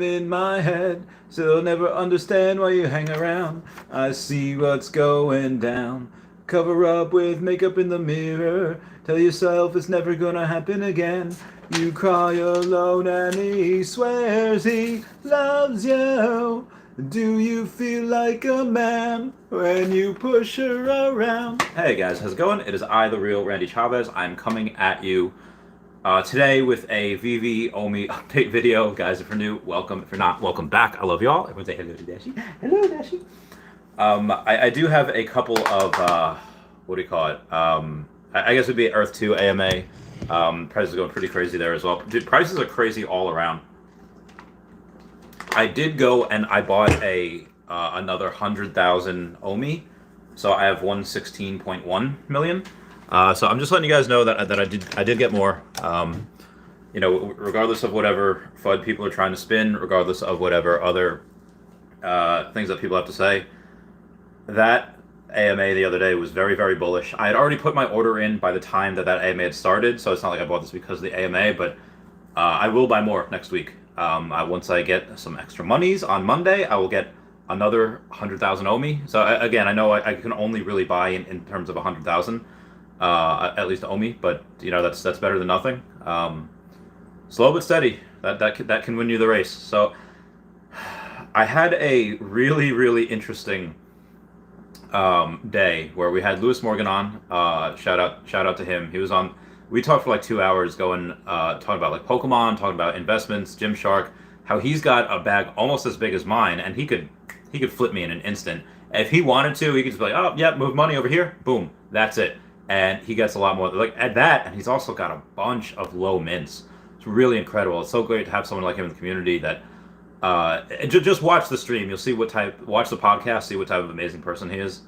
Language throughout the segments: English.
in my head. Still never understand why you hang around. I see what's going down. Cover up with makeup in the mirror. Tell yourself it's never gonna happen again. You cry alone and he swears he loves you. Do you feel like a man when you push her around? Hey guys, how's it going? It is I, the real Randy Chavez. I'm coming at you today with a Veve Omi update video. Guys, if you're new, welcome. If you're not, welcome back. I love y'all. Everyone say hello to Dashi. Hello, Dashi. I do have a couple of, what do you call it? I guess it would be Earth 2 AMA. Prices are going pretty crazy there as well. Dude, prices are crazy all around. I did go and I bought another 100,000 Omi. So I have 116.1 million. So I'm just letting you guys know that I did get more. You know, regardless of whatever FUD people are trying to spin, regardless of whatever other things that people have to say, that AMA the other day was very, very bullish. I had already put my order in by the time that AMA had started, so it's not like I bought this because of the AMA, but I will buy more next week. Once I get some extra monies on Monday, I will get another 100,000 Omi. So again, I know I can only really buy in terms of 100,000. At least Omi, but you know that's better than nothing. Slow but steady. That can win you the race. So I had a really interesting day where we had Lewis Morgan on. Shout out to him. He was on. We talked for like 2 hours, talking about like Pokemon, talking about investments, Gymshark, how he's got a bag almost as big as mine, and he could flip me in an instant. If he wanted to, he could just be like, oh yeah, move money over here, boom, that's it. And he gets a lot more like at that, and he's also got a bunch of low mints. It's really incredible. It's so great to have someone like him in the community that just watch the stream. You'll see watch the podcast, see what type of amazing person he is.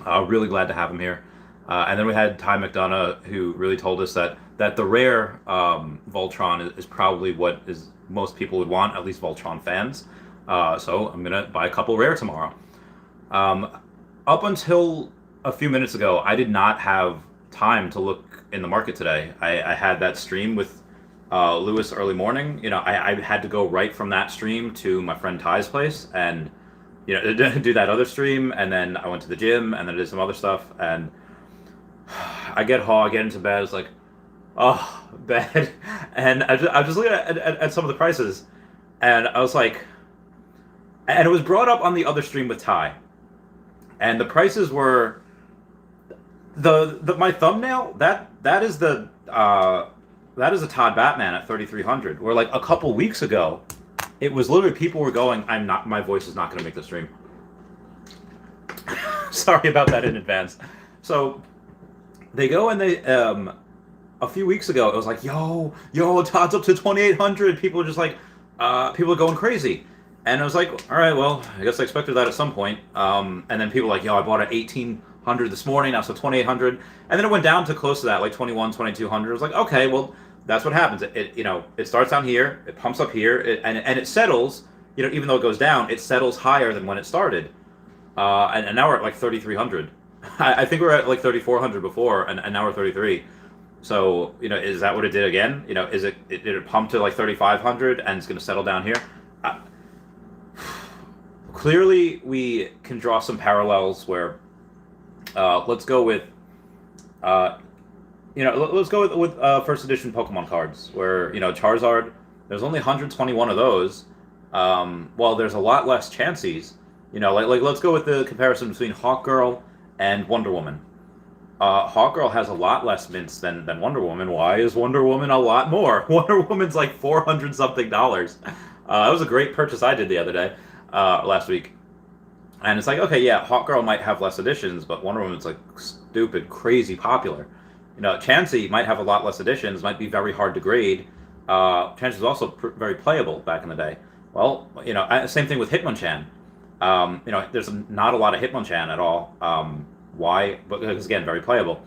Really glad to have him here. And then we had Ty McDonough, who really told us that the rare Voltron is probably what is most people would want, at least Voltron fans. So I'm gonna buy a couple rare tomorrow. Up until a few minutes ago, I did not have time to look in the market today. I had that stream with Lewis early morning. You know, I had to go right from that stream to my friend Ty's place and, you know, do that other stream. And then I went to the gym and then I did some other stuff. And I get into bed. It's like, oh, bed. And I was just looking at some of the prices. And I was like, and it was brought up on the other stream with Ty. And the prices were... my thumbnail that is the Todd Batman at 3,300. Where like a couple weeks ago, it was literally people were going, my voice is not going to make the stream. Sorry about that in advance. So they go and they a few weeks ago it was like yo Todd's up to 2,800. People are just like people are going crazy. And I was like, all right, well, I guess I expected that at some point. And then people were like, yo, I bought at 1,800 this morning, now so 2,800. And then it went down to close to that, like 21, 2,200. I was like, okay, well, that's what happens. It starts down here, it pumps up here, and it settles. You know, even though it goes down, it settles higher than when it started. And now we're at like 3,300. I think we were at like 3,400 before, and now we're 33. So, you know, is that what it did again? You know, did it pump to like 3,500 and it's going to settle down here? Clearly, we can draw some parallels where, let's go with, let's go with first edition Pokemon cards, where, you know, Charizard, there's only 121 of those. Well, there's a lot less Chanseys. You know, like let's go with the comparison between Hawkgirl and Wonder Woman. Hawkgirl has a lot less mints than Wonder Woman. Why is Wonder Woman a lot more? Wonder Woman's like $400 something. That was a great purchase I did the other day. Last week, and it's like, okay, yeah, Hawkgirl might have less editions, but Wonder Woman's like stupid, crazy popular. You know, Chansey might have a lot less editions, might be very hard to grade. Chansey was also very playable back in the day. Well, you know, same thing with Hitmonchan. You know, there's not a lot of Hitmonchan at all. Why? Because again, very playable.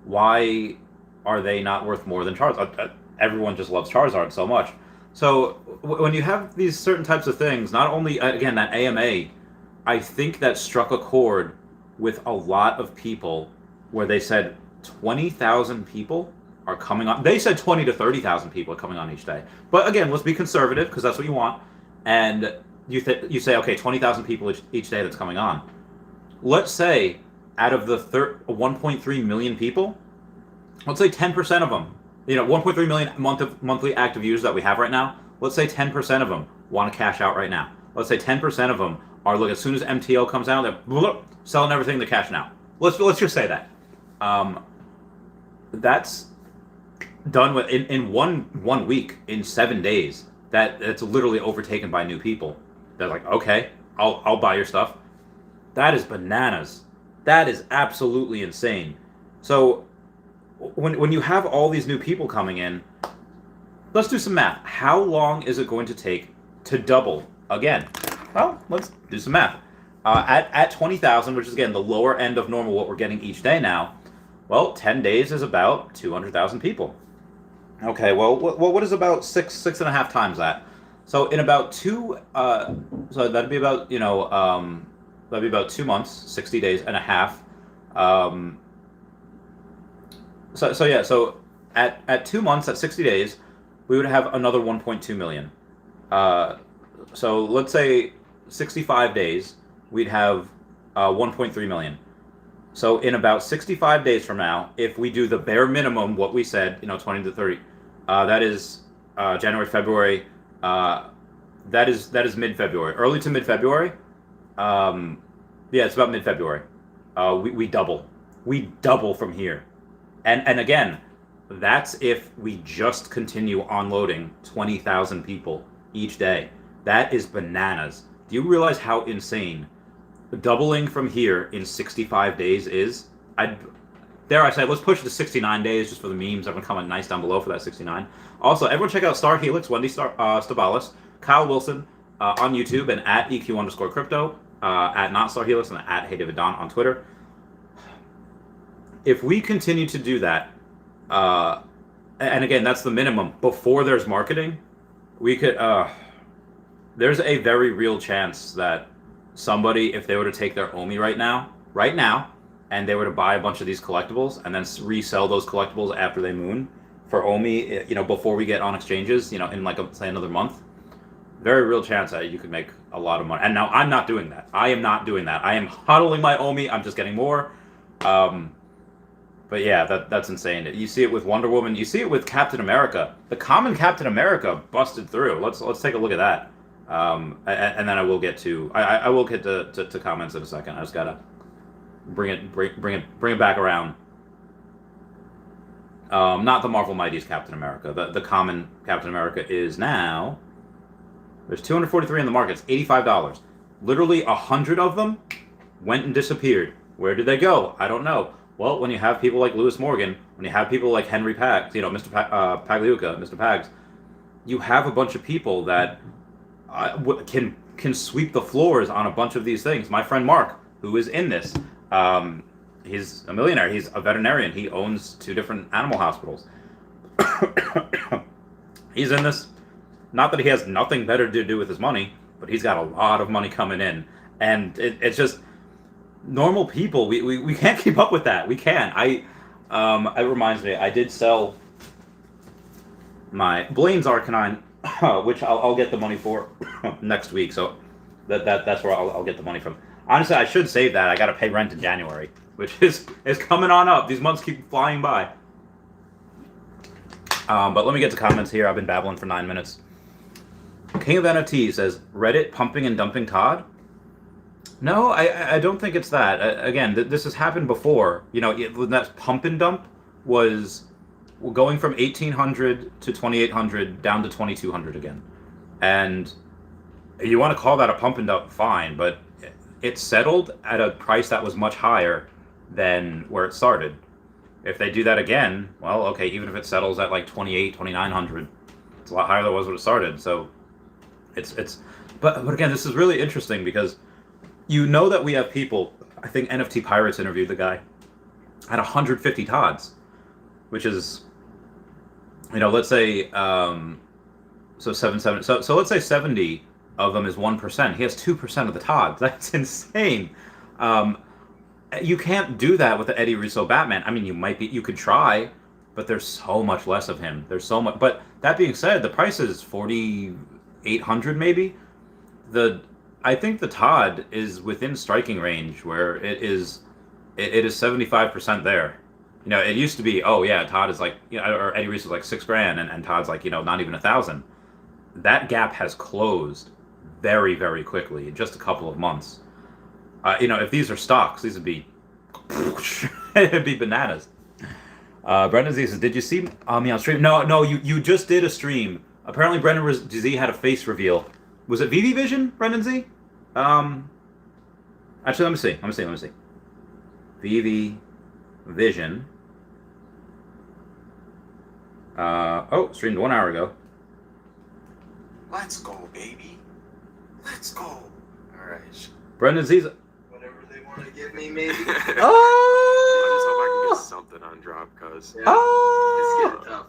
Why are they not worth more than Charizard? Everyone just loves Charizard so much. So when you have these certain types of things, not only, again, that AMA, I think that struck a chord with a lot of people where they said 20,000 people are coming on. They said 20 to 30,000 people are coming on each day. But again, let's be conservative because that's what you want. and you say, okay, 20,000 people each day that's coming on. Let's say out of the 1.3 million people, let's say 10% of them, 1.3 million monthly active users that we have right now. Let's say 10% of them want to cash out right now. Let's say 10% of them are, look, as soon as MTO comes out, they're selling everything to cash out. Let's just say that. That's done with in one week, in 7 days. That's literally overtaken by new people. They're like, okay, I'll buy your stuff. That is bananas. That is absolutely insane. So when you have all these new people coming in, let's do some math. How long is it going to take to double again? Well, let's do some math. At 20,000, which is again the lower end of normal, what we're getting each day now, well, 10 days is about 200,000 people. Okay, well, what is about six and a half times that? So in about so that'd be about that'd be about 2 months, 60 days and a half. So at 2 months, at 60 days, we would have another 1.2 million. So let's say 65 days, we'd have 1.3 million. So in about 65 days from now, if we do the bare minimum, what we said, 20 to 30, that is January, February, that is mid-February, early to mid-February. Yeah, it's about mid-February. We double from here. And again, that's if we just continue unloading 20,000 people each day. That is bananas. Do you realize how insane doubling from here in 65 days is? Dare I say, let's push it to 69 days just for the memes. Everyone comment nice down below for that 69. Also, everyone check out Star Helix, Wendy Stibalis, Kyle Willson on YouTube, and at EQ_crypto, at Not Star Helix, and at Hey David Don on Twitter. If we continue to do that, and again, that's the minimum, before there's marketing, we could, there's a very real chance that somebody, if they were to take their OMI right now, and they were to buy a bunch of these collectibles and then resell those collectibles after they moon for OMI, before we get on exchanges, in like say another month, very real chance that you could make a lot of money. And now I'm not doing that. I am not doing that. I am hodling my OMI. I'm just getting more. But yeah, that's insane. You see it with Wonder Woman. You see it with Captain America. The common Captain America busted through. Let's take a look at that. And then I will get to I will get to comments in a second. I just gotta bring it back around. Not the Marvel Mighty's Captain America. The common Captain America is now, there's 243 in the market. It's $85. Literally 100 of them went and disappeared. Where did they go? I don't know. Well, when you have people like Lewis Morgan, when you have people like Henry Pags, Mr. Pagliuca, Mr. Pags, you have a bunch of people that can sweep the floors on a bunch of these things. My friend Mark, who is in this, he's a millionaire. He's a veterinarian. He owns 2 different animal hospitals. He's in this. Not that he has nothing better to do with his money, but he's got a lot of money coming in. And it's just, normal people, we can't keep up with that. We can't. It reminds me, I did sell my Blaine's Arcanine, which I'll get the money for next week. So that's where I'll get the money from. Honestly, I should save that. I got to pay rent in January, which is coming on up. These months keep flying by. But let me get to comments here. I've been babbling for 9 minutes. King of NFT says, Reddit pumping and dumping Todd? No, I don't think it's that. Again, this has happened before. That pump and dump was going from 1,800 to 2,800 down to 2,200 again. And you want to call that a pump and dump, fine, but it settled at a price that was much higher than where it started. If they do that again, well, okay, even if it settles at like 2,800, 2,900, it's a lot higher than it was when it started. So but again, this is really interesting because that we have people, I think NFT Pirates interviewed the guy, at 150 Todds, which is, let's say, so let's say 70 of them is 1%. He has 2% of the Todds. That's insane. You can't do that with the Eddie Risso Batman. I mean, you could try, but there's so much less of him. There's so much. But that being said, the price is 4,800 maybe. I think the Todd is within striking range where it is 75% there. It used to be, oh yeah, Todd is like, or Eddie Reese is like $6,000, and Todd's like, not even 1,000. That gap has closed very, very quickly in just a couple of months. If these are stocks, these would be, it'd be bananas. Brendan Z says, "Did you see me on stream?" No, no, you just did a stream. Apparently, Brendan Z had a face reveal. Was it VV Vision, Brendan Z? Actually, let me see. VV Vision. Streamed 1 hour ago. Let's go, baby. Let's go. All right. Brendan Z's. Whatever they want to give me, maybe. Oh! I just hope I can get something on drop, cause Oh! It's getting tough.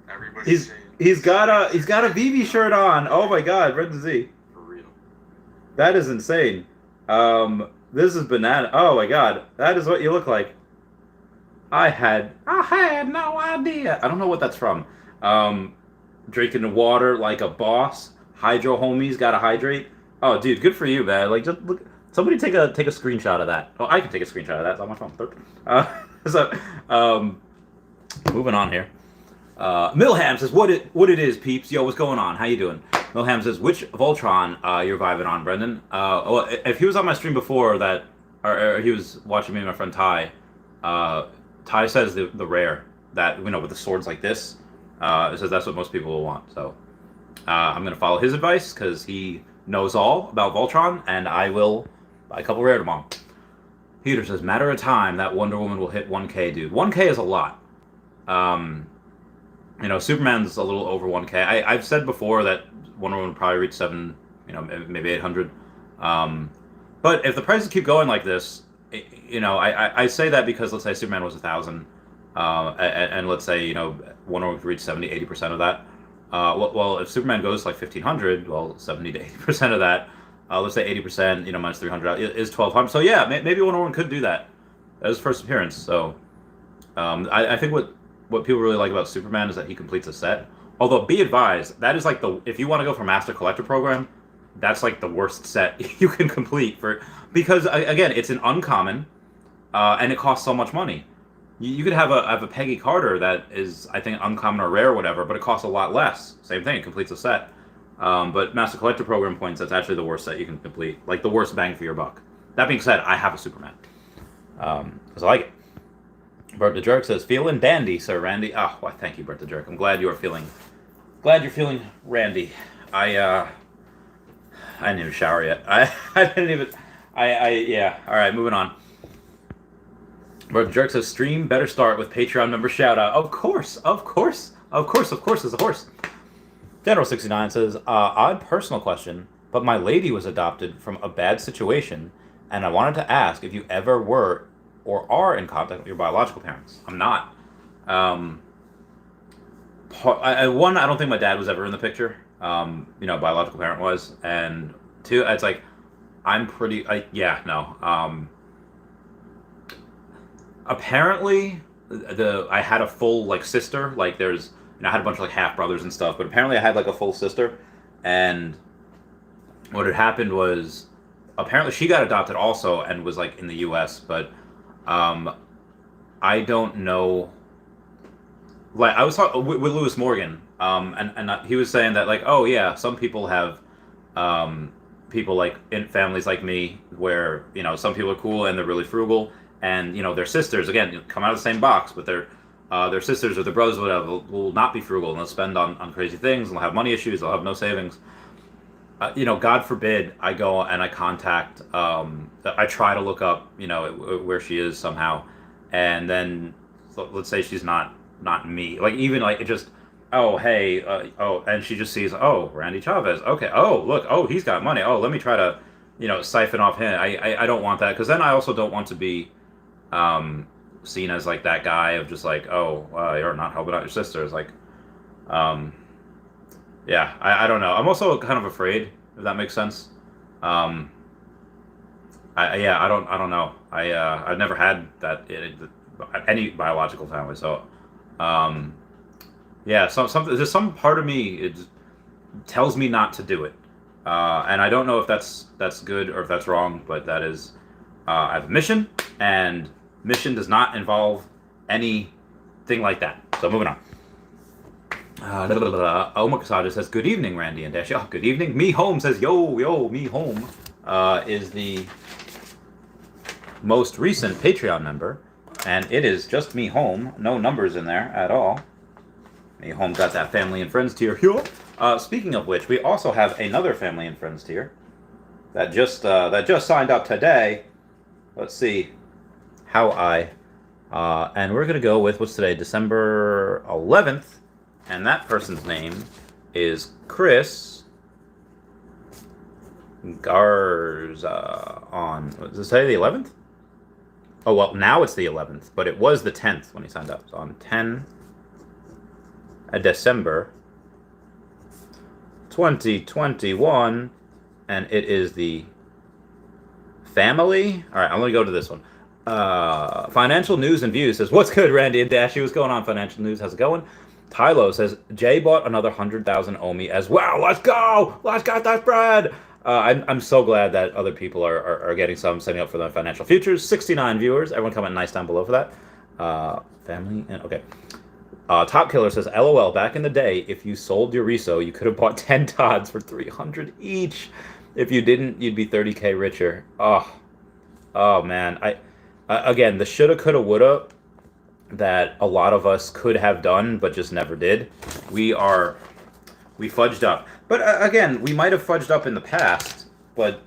Everybody's saying He's got a VV shirt on. Oh my God, Brendan Z. for real. That is insane. This is banana. Oh my God, that is what you look like. I had no idea. I don't know what that's from. Drinking the water like a boss. Hydro homies, gotta hydrate. Oh, dude, good for you, man. Like, just look. Somebody take a screenshot of that. Oh, I can take a screenshot of that. It's on my phone. Moving on here. Milham says, what it is, peeps. Yo, what's going on? How you doing? Milham says, which Voltron you're vibing on, Brendan? Well, if he was on my stream before that, or he was watching me and my friend Ty, Ty says the rare, that, with the swords like this. It says that's what most people will want. So I'm going to follow his advice because he knows all about Voltron, and I will buy a couple rare tomorrow. Peter says, matter of time that Wonder Woman will hit 1K, dude. 1K is a lot. Superman's a little over 1K. I've said before that Wonder Woman will probably reach 7, maybe 800. But if the prices keep going like this, I say that because let's say Superman was 1,000, and let's say, Wonder Woman could reach 70-80% of that. Well, if Superman goes like 1,500, well, 70 to 80% of that, let's say 80%, minus 300 is 1,200. So yeah, maybe Wonder Woman could do that as his first appearance. So I think what people really like about Superman is that he completes a set. Although, be advised, that is like if you want to go for Master Collector Program, that's like the worst set you can complete because again, it's an uncommon, and it costs so much money. You could have a Peggy Carter that is, I think, uncommon or rare or whatever, but it costs a lot less. Same thing, it completes a set. But Master Collector Program points, that's actually the worst set you can complete. Like the worst bang for your buck. That being said, I have a Superman. Because I like it. Bert the Jerk says, feeling dandy, Sir Randy. Oh, well, thank you, Bert the Jerk. I'm glad you're feeling randy. I didn't even shower yet. I didn't even, yeah. All right, moving on. Bert the Jerk says, stream better start with Patreon member shout out. Of course, is a horse. General 69 says, odd personal question, but my lady was adopted from a bad situation, and I wanted to ask if you ever were or are in contact with your biological parents. I'm not. One, I don't think my dad was ever in the picture. Biological parent was, and two, it's like, I'm pretty, no. Apparently, I had a full, like, sister, like, there's, I had a bunch of, like, half-brothers and stuff, but apparently I had, like, a full sister, and what had happened was, apparently she got adopted also, and was, like, in the U.S., but, I don't know, like, I was talking with Lewis Morgan, and he was saying that, like, oh, yeah, some people have, people, like, in families like me, where, some people are cool and they're really frugal, and, their sisters, again, come out of the same box, but their sisters or their brothers or whatever will not be frugal, and they'll spend on crazy things, and they'll have money issues, they'll have no savings. God forbid I go and I contact, I try to look up, where she is somehow, and then let's say she's not me, like, even like it just, oh, hey, and she just sees, oh, Randy Chavez, okay, oh, look, oh, he's got money, oh, let me try to, siphon off him. I don't want that, because then I also don't want to be seen as like that guy of just like, oh, you're not helping out your sister. It's like, yeah, I don't know. I'm also kind of afraid, if that makes sense. I don't know. I've never had that any biological family, so yeah. There's some part of me, it tells me not to do it. And I don't know if that's good or if that's wrong, but that is, I have a mission, and mission does not involve anything like that. So moving on. Omakasada says, good evening, Randy and Dash. Oh, good evening. Me Home says, yo, me home is the most recent Patreon member, and it is just me home. No numbers in there at all. Me home got that family and friends tier. Speaking of which, we also have another family and friends tier that just signed up today. Let's see how and we're gonna go with what's today, December 11th. And that person's name is Chris Garza on, does it say the 11th? Oh, well, now it's the 11th, but it was the 10th when he signed up. So on 10 December 2021, and it is the family. All right, I'm going to go to this one. Financial News and Views says, what's good, Randy and Dashy? What's going on, Financial News? How's it going? Tylo says, Jay bought another 100,000 Omi as well. Let's go! Let's get that bread! I'm so glad that other people are getting some, setting up for their financial futures. 69 viewers. Everyone comment nice down below for that. Family, and okay. Top Killer says, LOL, back in the day, if you sold your Risso, you could have bought 10 Todds for 300 each. If you didn't, you'd be 30K richer. Oh man. Again, the shoulda, coulda, woulda that a lot of us could have done, but just never did. We fudged up. But again, we might have fudged up in the past, but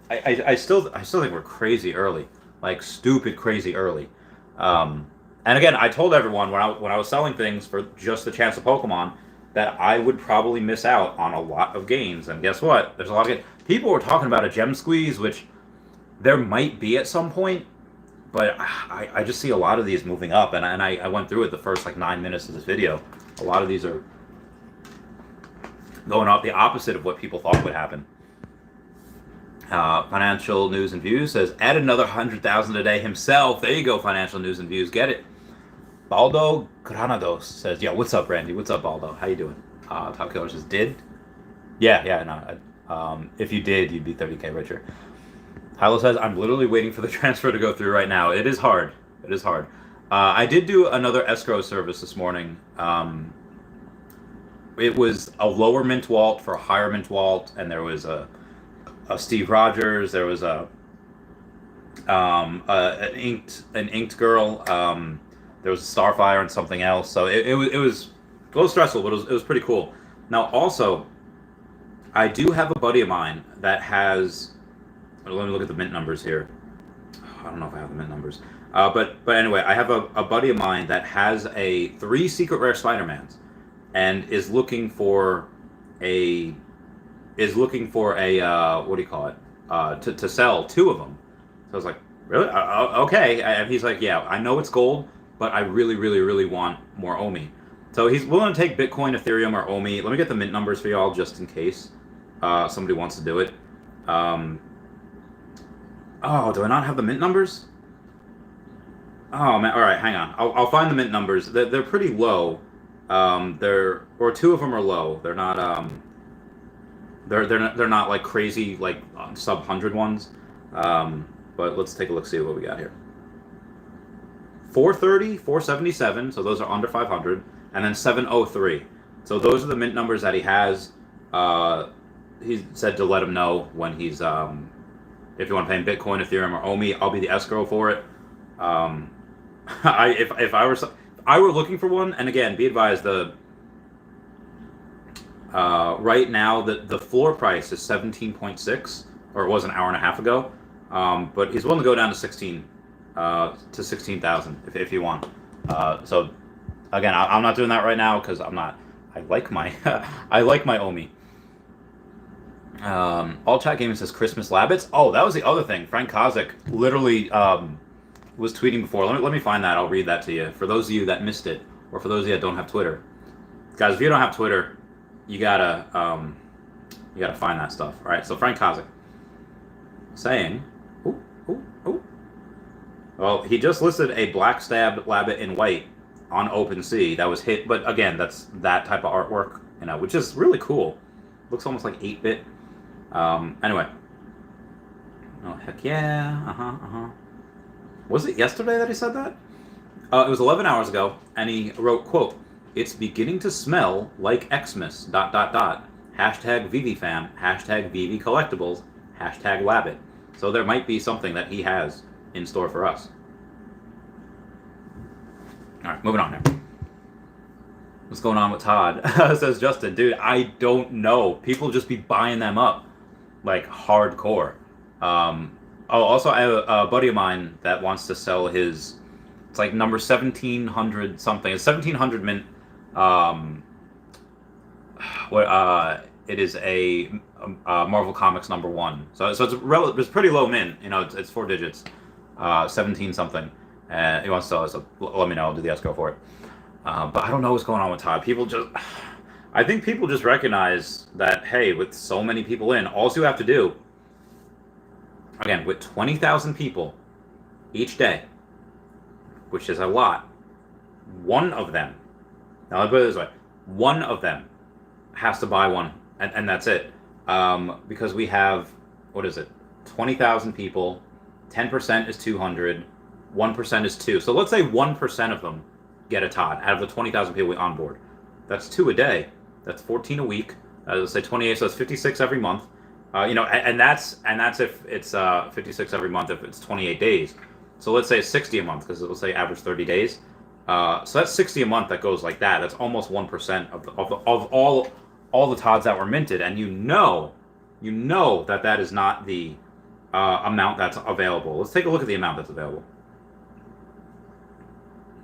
I still think we're crazy early, like stupid crazy early. And again, I told everyone when I was selling things for just the chance of Pokemon that I would probably miss out on a lot of gains. And guess what? There's a lot of people were talking about a gem squeeze, which there might be at some point. But I just see a lot of these moving up, and I went through it the first like 9 minutes of this video. A lot of these are going up the opposite of what people thought would happen. Financial News and Views says, add another 100,000 a day himself. There you go, Financial News and Views. Get it. Baldo Granados says, yo, what's up, Randy? What's up, Baldo? How you doing? Top Killer says, did? Yeah, no. If you did, you'd be 30K richer. Hilo says, I'm literally waiting for the transfer to go through right now. It is hard. It is hard. I did do another escrow service this morning. It was a lower mint vault for a higher mint vault, and there was a Steve Rogers. There was an inked girl. There was a Starfire and something else. So it was a little stressful, but it was pretty cool. Now, also, I do have a buddy of mine that has. Let me look at the mint numbers here. I don't know if I have the mint numbers. But anyway, I have a buddy of mine that has 3 secret rare Spider-Mans, and is looking for a what do you call it? To sell 2 of them. So I was like, really? Okay. And he's like, yeah, I know it's gold, but I really, really, really want more Omi. So he's willing to take Bitcoin, Ethereum, or Omi. Let me get the mint numbers for y'all just in case somebody wants to do it. Oh, do I not have the mint numbers? Oh man, all right, hang on. I'll find the mint numbers. They're pretty low. Or 2 of them are low. They're not they're not like crazy like sub 100 ones. But let's take a look, see what we got here. 430, 477. So those are under 500, and then 703. So those are the mint numbers that he has. He said to let him know when he's if you want to pay in Bitcoin, Ethereum, or Omi, I'll be the escrow for it. If I were looking for one, and again, be advised, right now the floor price is 17.6, or it was an hour and a half ago. But he's willing to go down to 16,000 if you want. So again, I'm not doing that right now because I like my I like my Omi. All Chat Gaming says Christmas Labbits. Oh, that was the other thing. Frank Kozik literally was tweeting before. Let me find that. I'll read that to you. For those of you that missed it, or for those of you that don't have Twitter, guys, if you don't have Twitter, you gotta find that stuff. All right. So Frank Kozik saying, well, he just listed a black stabbed Labbit in white on OpenSea that was hit, but again, that's that type of artwork, which is really cool. Looks almost like 8-bit. Anyway. Oh, heck yeah. Was it yesterday that he said that? It was 11 hours ago, and he wrote, quote, "It's beginning to smell like Xmas, .. Hashtag Veve fam, hashtag Veve Collectibles, hashtag Wabbit." So there might be something that he has in store for us. Alright, moving on here. What's going on with Todd? Says Justin, dude, I don't know. People just be buying them up like hardcore. Also, I have a buddy of mine that wants to sell his. It's like number 1700 something. It's 1700 mint. It is a Marvel Comics #1. So it's pretty low mint. You know, it's 4 digits, 17 something. He wants to sell it. So let me know. I'll do the escrow for it. But I don't know what's going on with Todd. I think people just recognize that, hey, with so many people in, all you have to do, again, with 20,000 people each day, which is a lot, one of them, now let's put it this way, one of them has to buy one, and that's it. Because we have, 20,000 people, 10% is 200, 1% is 2. So let's say 1% of them get a Todd out of the 20,000 people we onboard. That's 2 a day. That's 14 a week. Let's say 28, so that's 56 every month. And that's if it's 56 every month if it's 28 days. So let's say it's 60 a month because it'll say average 30 days. So that's 60 a month that goes like that. That's almost 1% of all the Todds that were minted, and you know that is not the amount that's available. Let's take a look at the amount that's available.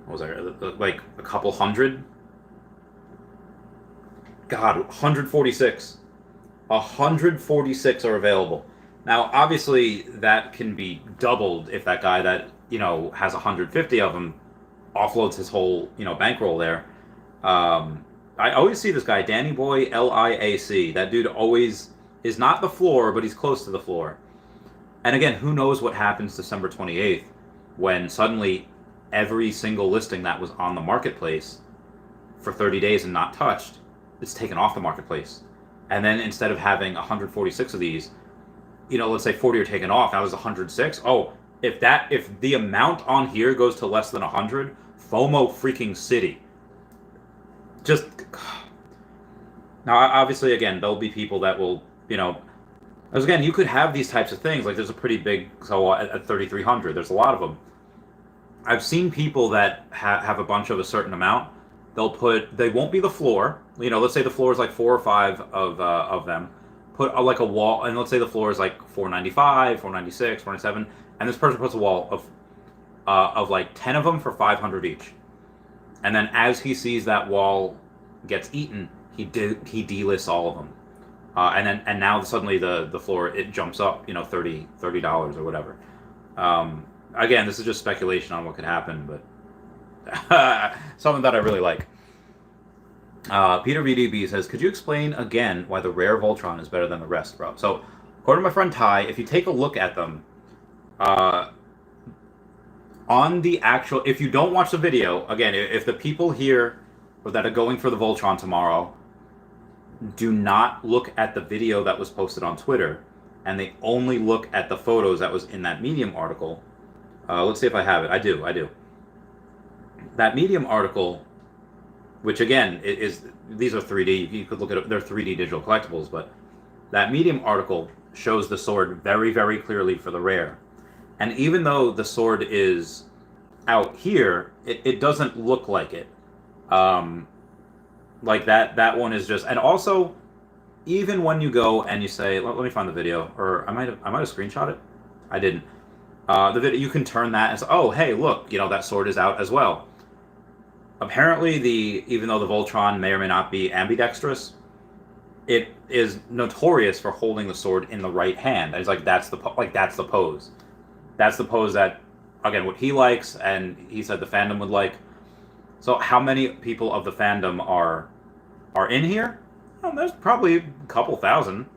What was that? Like a couple hundred? God, 146. 146 are available. Now, obviously, that can be doubled if that guy that, has 150 of them offloads his whole, bankroll there. I always see this guy, Danny Boy LIAC. That dude always is not the floor, but he's close to the floor. And again, who knows what happens December 28th when suddenly every single listing that was on the marketplace for 30 days and not touched, it's taken off the marketplace. And then instead of having 146 of these, let's say 40 are taken off, now there's 106. Oh, if the amount on here goes to less than 100, FOMO freaking city. Just, now obviously, again, there'll be people that will, as again, you could have these types of things, like there's a pretty big, so at 3,300, there's a lot of them. I've seen people that have a bunch of a certain amount. They won't be the floor. Let's say the floor is like 4 or 5 of them. Put like a wall, and let's say the floor is like 495, 496, 497, and this person puts a wall of like 10 of them for 500 each. And then as he sees that wall gets eaten, he delists all of them. And now suddenly the floor, it jumps up, $30 or whatever. Again, this is just speculation on what could happen, but something that I really like. Peter VDB says, could you explain again why the rare Voltron is better than the rest, bro? So, according to my friend Ty, if you take a look at them, on the actual, if you don't watch the video, again, if the people here that are going for the Voltron tomorrow do not look at the video that was posted on Twitter, and they only look at the photos that was in that Medium article, let's see if I have it. I do. That Medium article, which again these are 3D. You could look at it; they're 3D digital collectibles. But that Medium article shows the sword very, very clearly for the rare. And even though the sword is out here, it doesn't look like it. Like that one is just, and also, even when you go and you say, let me find the video, or I might have screenshot it. I didn't. The video, you can turn that and say, oh, hey, look, that sword is out as well. Apparently, even though the Voltron may or may not be ambidextrous, it is notorious for holding the sword in the right hand. And it's like that's the pose. That's the pose that, again, what he likes, and he said the fandom would like. So, how many people of the fandom are in here? Well, there's probably a couple thousand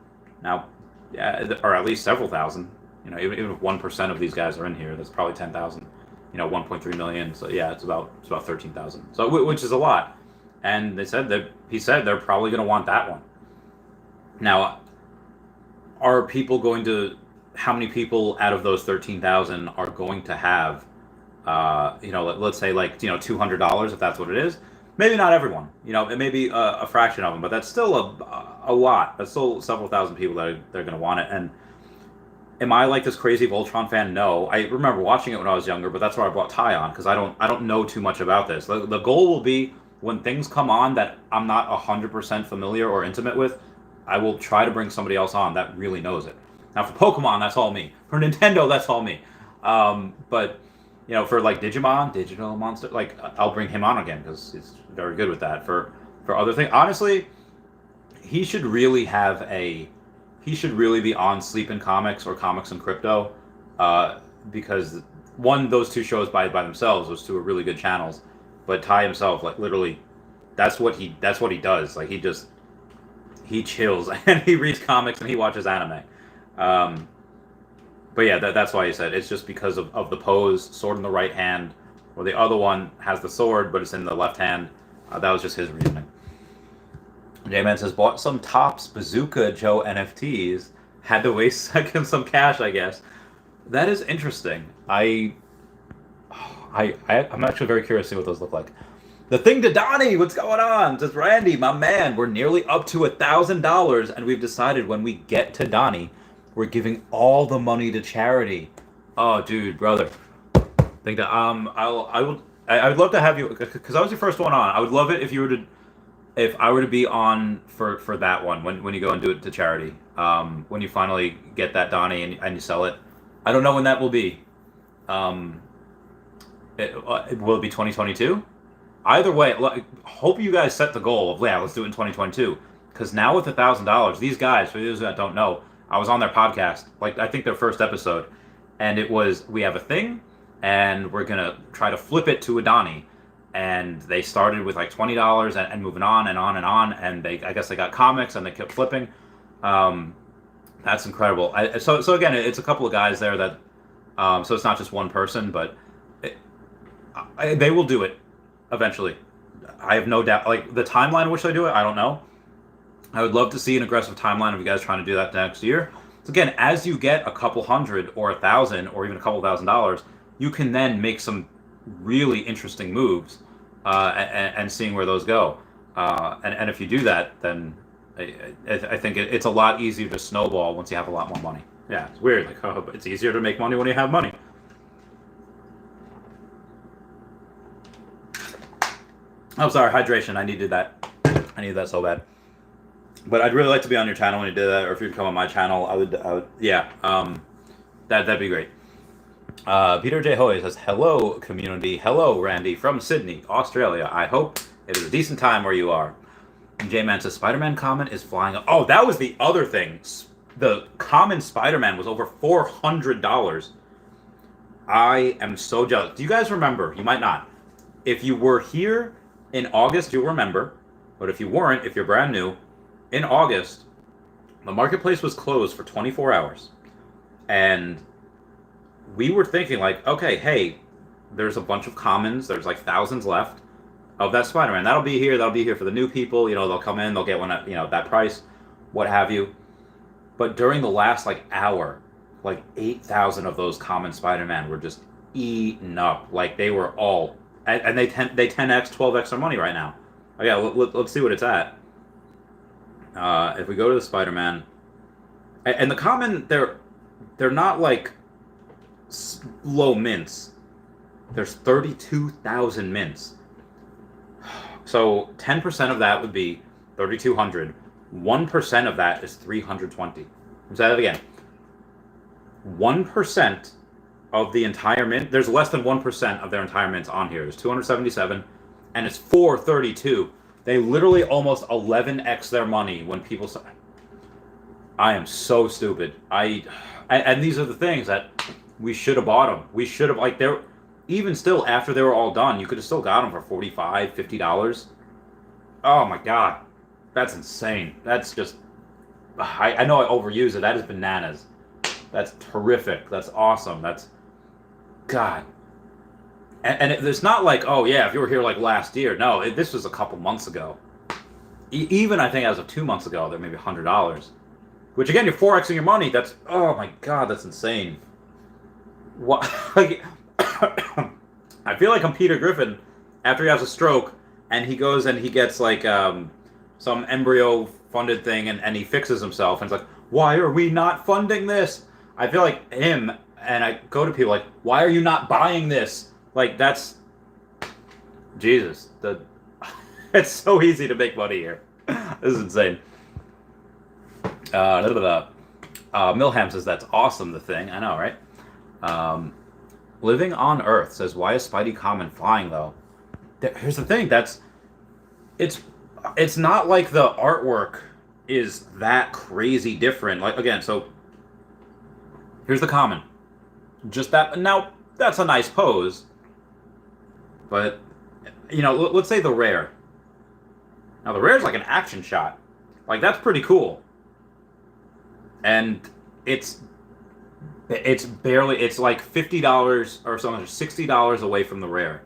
now, yeah, or at least several thousand. Even if 1% of these guys are in here, that's probably 10,000. 1.3 million. So yeah, it's about 13,000. So which is a lot. And he said they're probably going to want that one. Now, are people going to? How many people out of those 13,000 are going to have? Let's say like $200 if that's what it is. Maybe not everyone. It may be a fraction of them, but that's still a lot. That's still several thousand people that they're going to want it. And am I like this crazy Voltron fan? No. I remember watching it when I was younger, but that's why I brought Ty on because I don't know too much about this. The goal will be when things come on that I'm not 100% familiar or intimate with, I will try to bring somebody else on that really knows it. Now for Pokemon, that's all me. For Nintendo, that's all me. But for like Digimon, Digital Monster, like I'll bring him on again because he's very good with that. For other things, honestly, he should really be on Sleep in Comics or Comics and Crypto, because those two shows by themselves, those two are really good channels. But Ty himself, like literally, that's what he does. Like he chills and he reads comics and he watches anime. But yeah, that's why he said it's just because of the pose, sword in the right hand, or the other one has the sword but it's in the left hand. That was just his reasoning. J-Man says, bought some Topps Bazooka Joe NFTs. Had to waste some cash, I guess. That is interesting. I'm actually very curious to see what those look like. The thing to Donnie, what's going on? Says Randy, my man, we're nearly up to $1,000, and we've decided when we get to Donnie, we're giving all the money to charity. Oh, dude, brother. Think that I would love to have you because I was your first one on. I would love it if I were to be on for that one when you go and do it to charity. When you finally get that Donnie and you sell it. I don't know when that will be. Will it be 2022? Either way, hope you guys set the goal of let's do it in 2022. Because now with $1,000, these guys, for those that don't know, I was on their podcast, like I think their first episode, and it was we have a thing, and we're gonna try to flip it to a Donnie. And they started with like $20 and moving on and on and on, and I guess they got comics and they kept flipping. That's incredible. So again, it's a couple of guys there that, so it's not just one person, but they will do it eventually. I have no doubt. Like the timeline in which they do it, I don't know. I would love to see an aggressive timeline of you guys trying to do that next year. So again, as you get a couple hundred or 1,000 or even a couple $1,000s, you can then make some really interesting moves and seeing where those go. And if you do that, then I think it's a lot easier to snowball once you have a lot more money. Yeah, it's weird. Like, it's easier to make money when you have money. I'm sorry, hydration. I needed that so bad. But I'd really like to be on your channel when you do that, or if you'd come on my channel, I would yeah. That'd be great. Peter J. Hoy says, hello, community. Hello, Randy, from Sydney, Australia. I hope it is a decent time where you are. And J-Man says, Spider-Man common is flying up. Oh, that was the other thing. The common Spider-Man was over $400. I am so jealous. Do you guys remember? You might not. If you were here in August, you'll remember. But if you weren't, if you're brand new, in August, the marketplace was closed for 24 hours. And we were thinking like, okay, hey, there's a bunch of commons. There's like thousands left of that Spider-Man. That'll be here for the new people. They'll come in, they'll get one at, that price, what have you. But during the last like hour, like 8,000 of those common Spider-Man were just eaten up. Like they were all, and they 10x, 12x their money right now. Oh yeah, let's see what it's at. If we go to the Spider-Man, and the common, they're not like low mints. There's 32,000 mints. So 10% of that would be 3,200. 1% of that is 320. I'll say that again. 1% of the entire mint, there's less than 1% of their entire mints on here. There's 277, and it's 432. They literally almost 11x their money when people say, I am so stupid. And these are the things that we should have bought them. We should have, like, they're, even still after they were all done, you could have still got them for $45, $50. Oh my God. That's insane. That's just, I know I overuse it. That is bananas. That's terrific. That's awesome. That's, God. And it's not like, oh yeah, if you were here like last year. No, this was a couple months ago. Even I think as of 2 months ago, they're maybe $100. Which again, you're 4xing your money. That's, oh my god, that's insane. What? Like, I feel like I'm Peter Griffin after he has a stroke and he goes and he gets like some embryo funded thing and he fixes himself and it's like, why are we not funding this? I feel like him, and I go to people like, why are you not buying this? Like, that's Jesus. It's so easy to make money here. This is insane. Milham says that's awesome. The thing, I know, right? Living on Earth says, why is Spidey common flying though? Here's the thing. It's not like the artwork is that crazy different. Like, again, so here's the common. Just that. Now that's a nice pose, but you know, let's say the rare. Now the rare is like an action shot. Like, that's pretty cool. And it's barely, it's like $50 or something, or $60 away from the rare.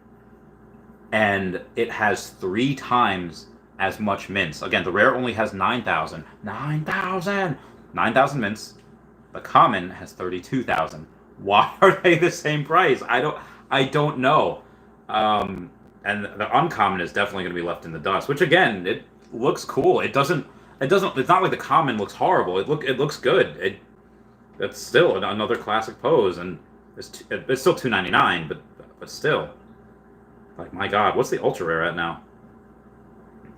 And it has 3 times as much mints. Again, the rare only has 9,000. 9,000 mints. The common has 32,000. Why are they the same price? I don't know. And the uncommon is definitely going to be left in the dust, which again, it looks cool. It doesn't, it's not like the common looks horrible. It looks good. It's still another classic pose, and it's still $2.99, but still. Like, my God, what's the ultra rare at now?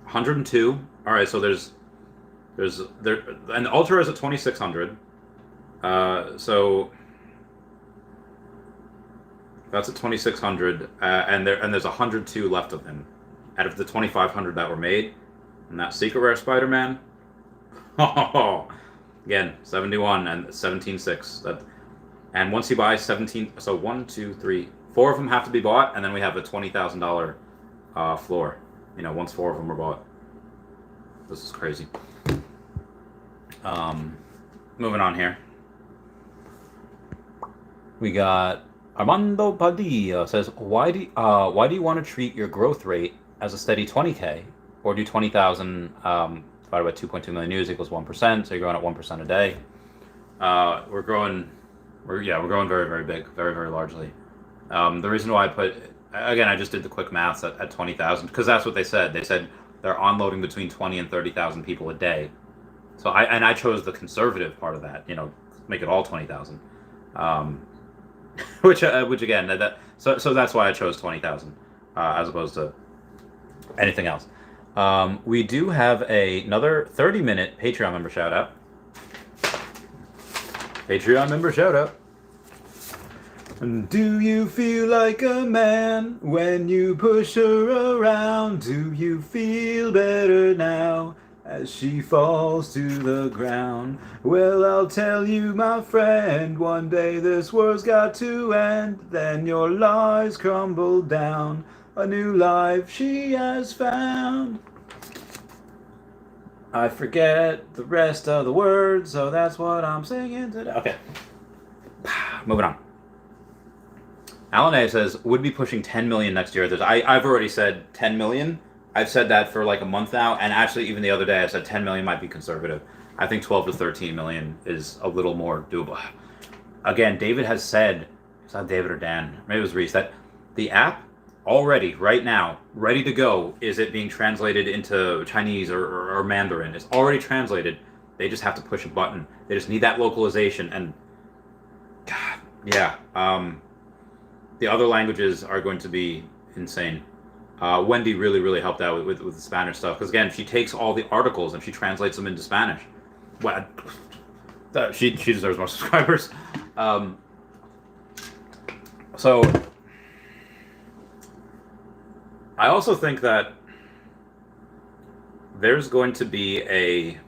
102. All right, so there's and the ultra rare is at 2,600. So that's at 2,600, and there's 102 left of him out of the 2,500 that were made. And that secret rare Spider-Man, oh, again, 71 and 17.6. That, and once you buy 17, so 1, 2, 3, 4 of them have to be bought, and then we have a $20,000 floor. You know, once 4 of them are bought. This is crazy. Moving on here. We got Armando Padilla says, why do you want to treat your growth rate as a steady 20K, or do 20,000 divided by 2.2 million news equals 1%? So you're growing at 1% a day. We're growing very, very big, very, very largely. The reason why I put, again, I just did the quick maths at 20,000 because that's what they said. They said they're onloading between 20 and 30,000 people a day. So I chose the conservative part of that. You know, make it all 20,000. Which again, so that's why I chose 20,000 as opposed to anything else. We do have another 30-minute Patreon member shout out. Patreon member shout out. Do you feel like a man when you push her around? Do you feel better now as she falls to the ground? Well, I'll tell you, my friend, one day this world's got to end. Then your lies crumble down. A new life she has found. I forget the rest of the words, so that's what I'm singing today. Okay. Moving on. Alan A says, would be pushing 10 million next year. I've already said 10 million. I've said that for like a month now, and actually even the other day I said 10 million might be conservative. I think 12 to 13 million is a little more doable. Again, David has said, it's not David or Dan, maybe it was Reese, that the app already, right now, ready to go, is it being translated into Chinese or Mandarin. It's already translated. They just have to push a button. They just need that localization, and God, yeah. The other languages are going to be insane. Wendy really, really helped out with the Spanish stuff. Because again, she takes all the articles and she translates them into Spanish. Well, she deserves more subscribers. So I also think that there's going to be a,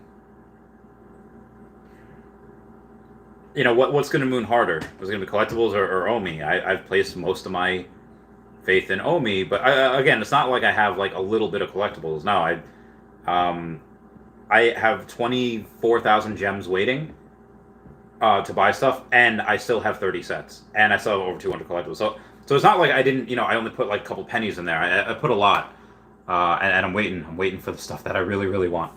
you know, what's going to moon harder? Is it going to be Collectibles or Omi? I've placed most of my faith in Omi, but again, it's not like I have like a little bit of Collectibles. No, I have 24,000 gems waiting to buy stuff, and I still have 30 sets, and I still have over 200 Collectibles. So it's not like I didn't, you know, I only put like a couple pennies in there. I put a lot, and I'm waiting for the stuff that I really, really want.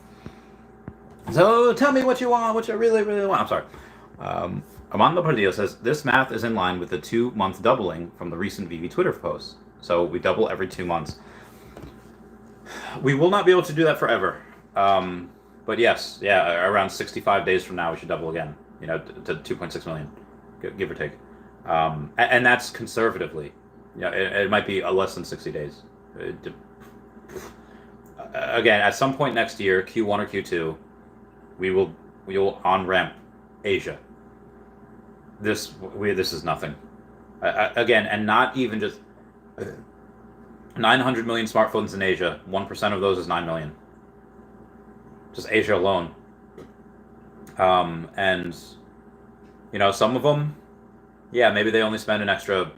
So tell me what you want, what you really, really want. I'm sorry. Armando Pardillo says, this math is in line with the 2-month doubling from the recent Veve Twitter post. So we double every 2 months. We will not be able to do that forever. But yes, yeah, around 65 days from now, we should double again, to 2.6 million, give or take. And that's conservatively. It might be less than 60 days. Again, at some point next year, Q1 or Q2, we will on-ramp Asia. This is nothing. Again, and not even just 900 million smartphones in Asia. 1% of those is 9 million. Just Asia alone. And some of them, yeah, maybe they only spend an extra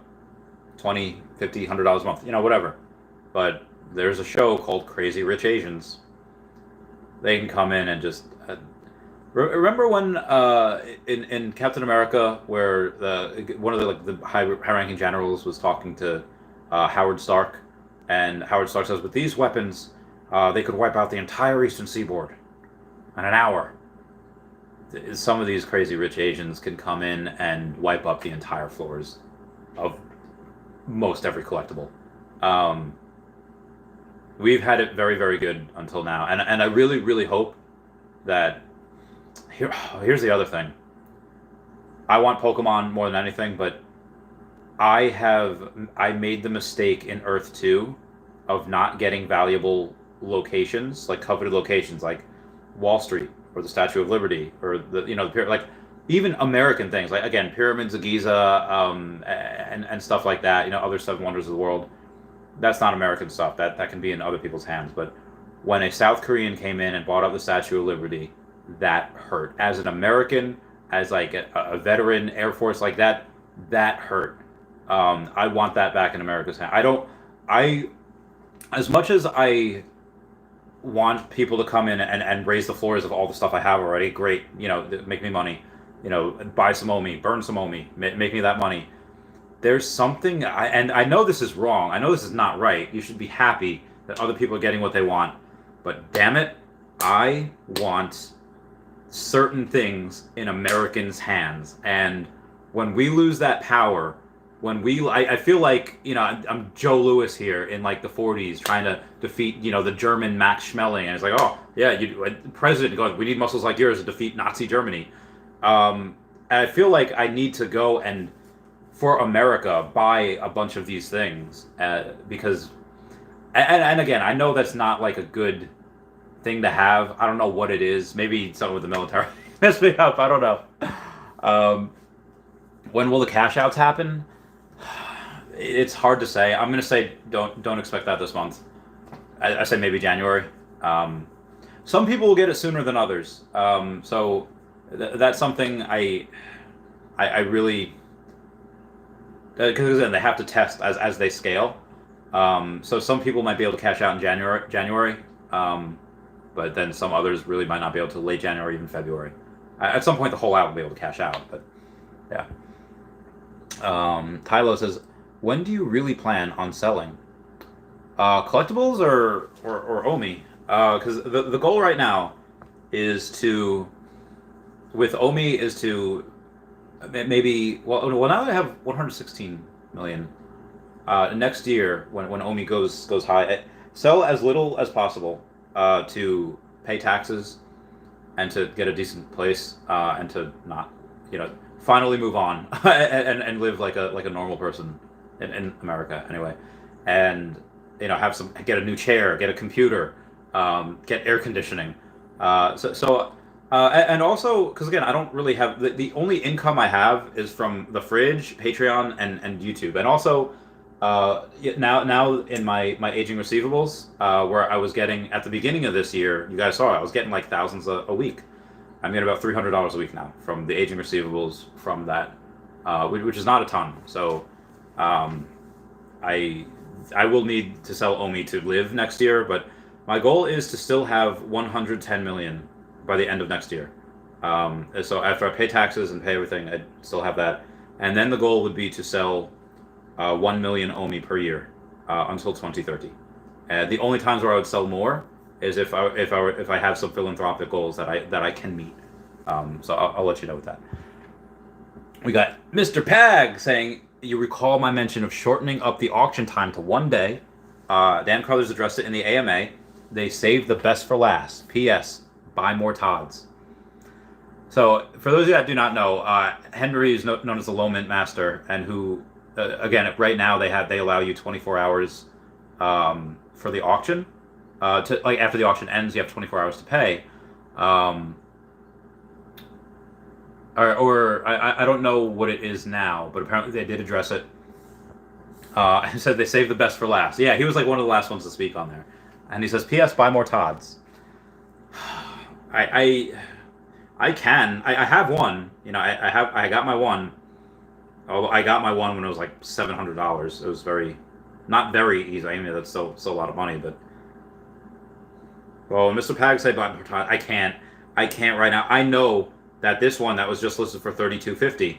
$20, $50, $100 a month, whatever. But there's a show called Crazy Rich Asians. They can come in and just remember when in Captain America, where one of the high-ranking generals was talking to Howard Stark, and Howard Stark says, with these weapons, they could wipe out the entire eastern seaboard in an hour. Some of these crazy rich Asians can come in and wipe up the entire floors of most every collectible. We've had it very, very good until now, and I really, really hope that here's the other thing. I want Pokemon more than anything, but I made the mistake in Earth 2 of not getting valuable locations, like coveted locations, like Wall Street or the Statue of Liberty or the even American things, like again pyramids of Giza, and stuff like that. Other 7 wonders of the world. That's not American stuff. That can be in other people's hands. But when a South Korean came in and bought up the Statue of Liberty, that hurt. As an American, as like a veteran Air Force like that hurt. I want that back in America's hand. As much as I want people to come in and raise the floors of all the stuff I have already, great, make me money, buy some Omi, burn some Omi, make me that money. There's something, and I know this is wrong, I know this is not right, you should be happy that other people are getting what they want, but damn it, I want certain things in Americans' hands, and when we lose that power, I feel like, I'm Joe Louis here in like the 40s trying to defeat, the German Max Schmeling, and it's like, oh yeah, president going, we need muscles like yours to defeat Nazi Germany. And I feel like I need to go and, for America, buy a bunch of these things, because, and again, I know that's not like a good thing to have. I don't know what it is. Maybe something with the military mess me up. I don't know. When will the cash outs happen? It's hard to say. I'm gonna say don't expect that this month. I say maybe January. Some people will get it sooner than others. So that's something I really, because then they have to test as they scale. So some people might be able to cash out in January. But then some others really might not be able to late January, even February. At some point, the whole out will be able to cash out. But yeah. Tylo says, when do you really plan on selling? Collectibles or Omi? Because the goal right now is to, with Omi, is to maybe, well now that I have 116 million, next year when Omi goes high, sell as little as possible to pay taxes and to get a decent place, and to not, finally move on and live like a normal person in America anyway, and get a new chair, get a computer, get air conditioning, and also because again I don't really have the only income I have is from the fridge, Patreon, and YouTube, and also now in my aging receivables, where I was getting at the beginning of this year, you guys saw I was getting like thousands a week. I'm getting about $300 a week now from the aging receivables from that, which is not a ton. So I will need to sell Omi to live next year, but my goal is to still have 110 million by the end of next year. So after I pay taxes and pay everything, I'd still have that. And then the goal would be to sell 1 million Omi per year until 2030. The only times where I would sell more is if I have some philanthropic goals that I can meet. So I'll let you know with that. We got Mr. Pag saying, you recall my mention of shortening up the auction time to 1 day. Dan Carruthers addressed it in the AMA. They saved the best for last. P.S. Buy more Todds. So for those of you that do not know, Henry is known as the low mint master, and who, again, right now they allow you 24 hours for the auction. To like after the auction ends, you have 24 hours to pay. Or I don't know what it is now, but apparently they did address it. He said they saved the best for last. Yeah, he was like one of the last ones to speak on there. And he says, P.S. Buy more Todds. I have one. You know, I got my one. Although I got my one when it was like $700. It was not very easy. I mean, that's still a lot of money, but. Well, Mr. Pag said buy more Todds. I can't right now. I know that this one that was just listed for $32.50.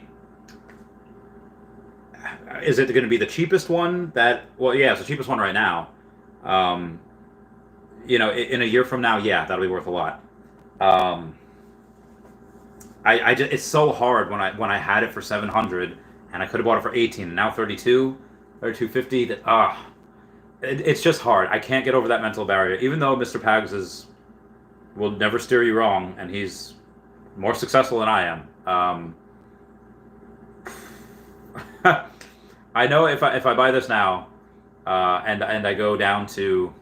Is it going to be the cheapest one? Well, yeah, it's the cheapest one right now. You know, in a year from now, yeah, that'll be worth a lot. I just, it's so hard when I had it for 700 and I could have bought it for 18 and now 32.50. That it's just hard. I can't get over that mental barrier. Even though Mr. Pags will never steer you wrong, and he's more successful than I am. I know if I buy this now, and I go down to,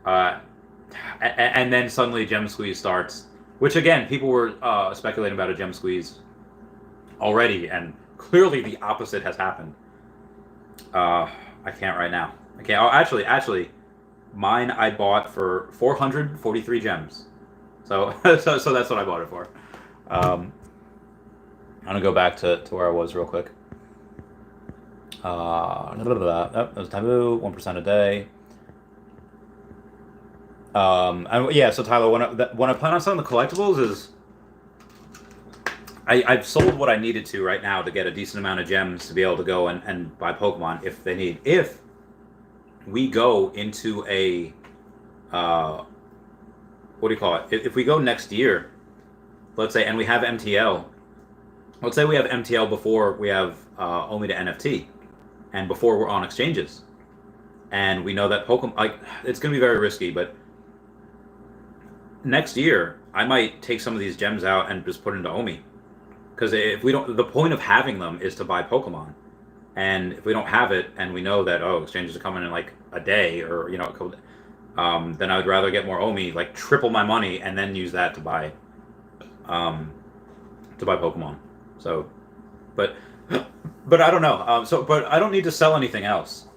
and then suddenly Gem Squeeze starts, which again people were speculating about a Gem Squeeze already, and clearly the opposite has happened. I can't right now. I can't. Oh, actually, mine I bought for 443 gems. So that's what I bought it for. I'm gonna go back to where I was real quick. That was taboo. 1% a day. And yeah. So Tyler, when I plan on selling the collectibles is, I've sold what I needed to right now to get a decent amount of gems to be able to go and buy Pokemon if they need. If we go into a what do you call it? If we go next year, let's say, and we have MTL. Let's say we have MTL before we have only to NFT, and before we're on exchanges, and we know that Pokemon, like, it's going to be very risky, but next year I might take some of these gems out and just put into Omi, because if we don't, the point of having them is to buy Pokemon, and if we don't have it, and we know that exchanges are coming in like a day, or then I would rather get more Omi, like triple my money, and then use that to buy Pokemon. So, but I don't know. But I don't need to sell anything else.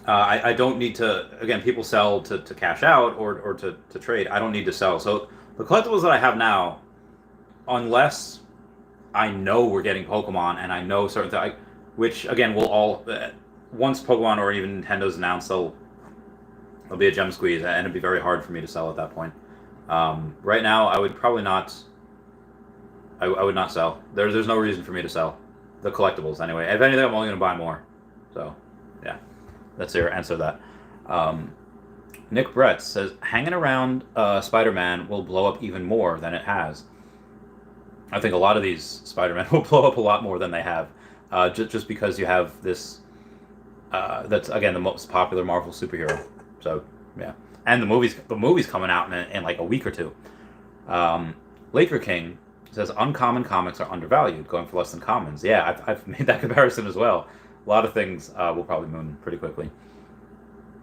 I don't need to. Again, people sell to cash out or to trade. I don't need to sell. So the collectibles that I have now, unless I know we're getting Pokemon and I know certain things, which again will all once Pokemon or even Nintendo's announced, there'll be a Gem Squeeze, and it'd be very hard for me to sell at that point. Right now, I would probably not. I would not sell. There's no reason for me to sell the collectibles anyway. If anything, I'm only going to buy more. So, yeah, that's your answer to that. Nick Brett says, hanging around Spider-Man will blow up even more than it has. I think a lot of these Spider-Man will blow up a lot more than they have, just because you have this. That's again the most popular Marvel superhero. So yeah, and the movie's coming out in like a week or two. Laker King says uncommon comics are undervalued, going for less than commons. Yeah, I've made that comparison as well. A lot of things will probably moon pretty quickly.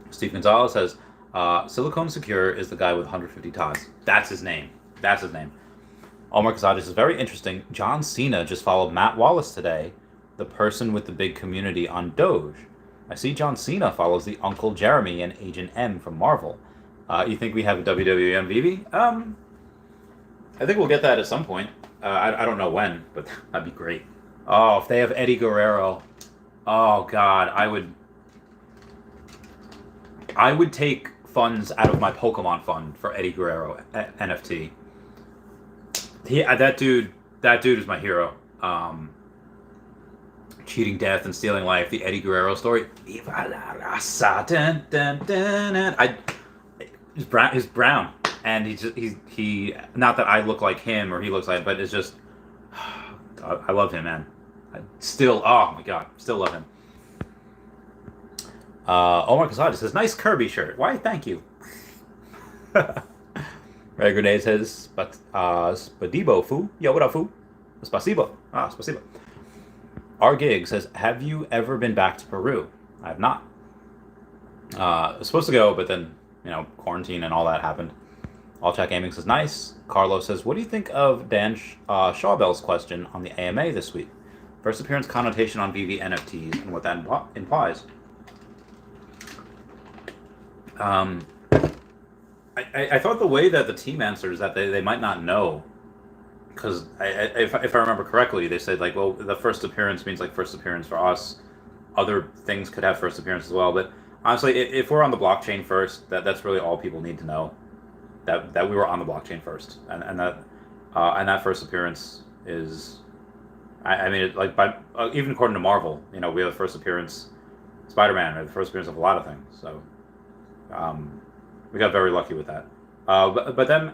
Steve Gonzalez says Silicone Secure is the guy with 150 Todds. That's his name. Omar Kazadis is very interesting. John Cena just followed Matt Wallace today, the person with the big community on Doge. I see John Cena follows the Uncle Jeremy and Agent M from Marvel. You think we have a WWE MVP? I think we'll get that at some point. I don't know when, but that'd be great. Oh, if they have Eddie Guerrero, oh God, I would take funds out of my Pokemon fund for Eddie Guerrero NFT. That dude is my hero. Cheating death and stealing life, the Eddie Guerrero story. Viva la raza. Dun, dun, dun, dun. He's brown, and he. Not that I look like him or he looks like, but it's just. I love him, man. Oh my god, still love him. Omar Casada says, "Nice Kirby shirt." Why? Thank you. Red Grenade says, "Spadibo fu." Yo, what up, fu? Spasibo. Spasibo. R Gig says, "Have you ever been back to Peru?" I have not. I was supposed to go, but then quarantine and all that happened. All Chat Gaming says, "Nice." Carlos says, "What do you think of Dan Shawbell's question on the AMA this week? First appearance connotation on Veve NFTs and what that implies." I thought the way that the team answered is that they might not know, because if I remember correctly, they said like, well, the first appearance means like first appearance for us. Other things could have first appearance as well, but honestly, if we're on the blockchain first, that's really all people need to know. That we were on the blockchain first, and that first appearance is, I mean, like by even according to Marvel, we have the first appearance, Spider-Man, or the first appearance of a lot of things. So, we got very lucky with that. But then,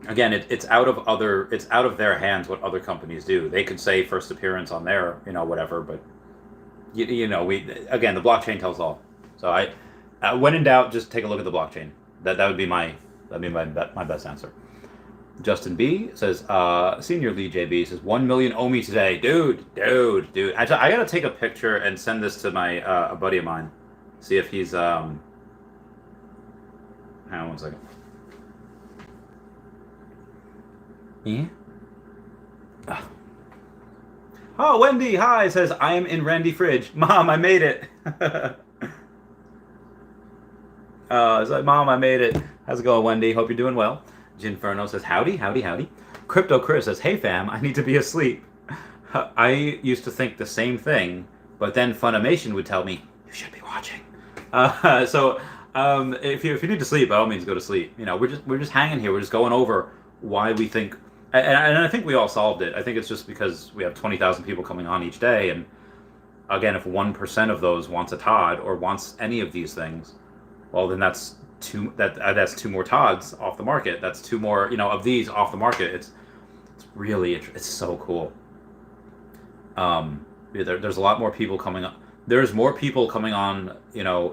again, it's out of their hands what other companies do. They could say first appearance on their whatever, but we again, the blockchain tells all. So when in doubt, just take a look at the blockchain. That would be my best answer. Justin B says, Senior Lee JB says, 1 million owe me today. Dude. I gotta take a picture and send this to my a buddy of mine. See if he's hang on 1 second. Yeah. Oh, Wendy, hi, says, "I am in Randy Fridge. Mom, I made it." It's like, "Mom, I made it." How's it going, Wendy? Hope you're doing well. Ginferno says, "Howdy." Crypto Chris says, "Hey fam, I need to be asleep. I used to think the same thing, but then Funimation would tell me, you should be watching." If you need to sleep, by all means go to sleep. We're just hanging here. We're just going over why we think, and I think we all solved it. I think it's just because we have 20,000 people coming on each day, and again, if 1% of those wants a Todd or wants any of these things, well, then that's two more Todds off the market. That's two more, of these off the market. It's really, it's so cool. There's a lot more people coming up. There's more people coming on,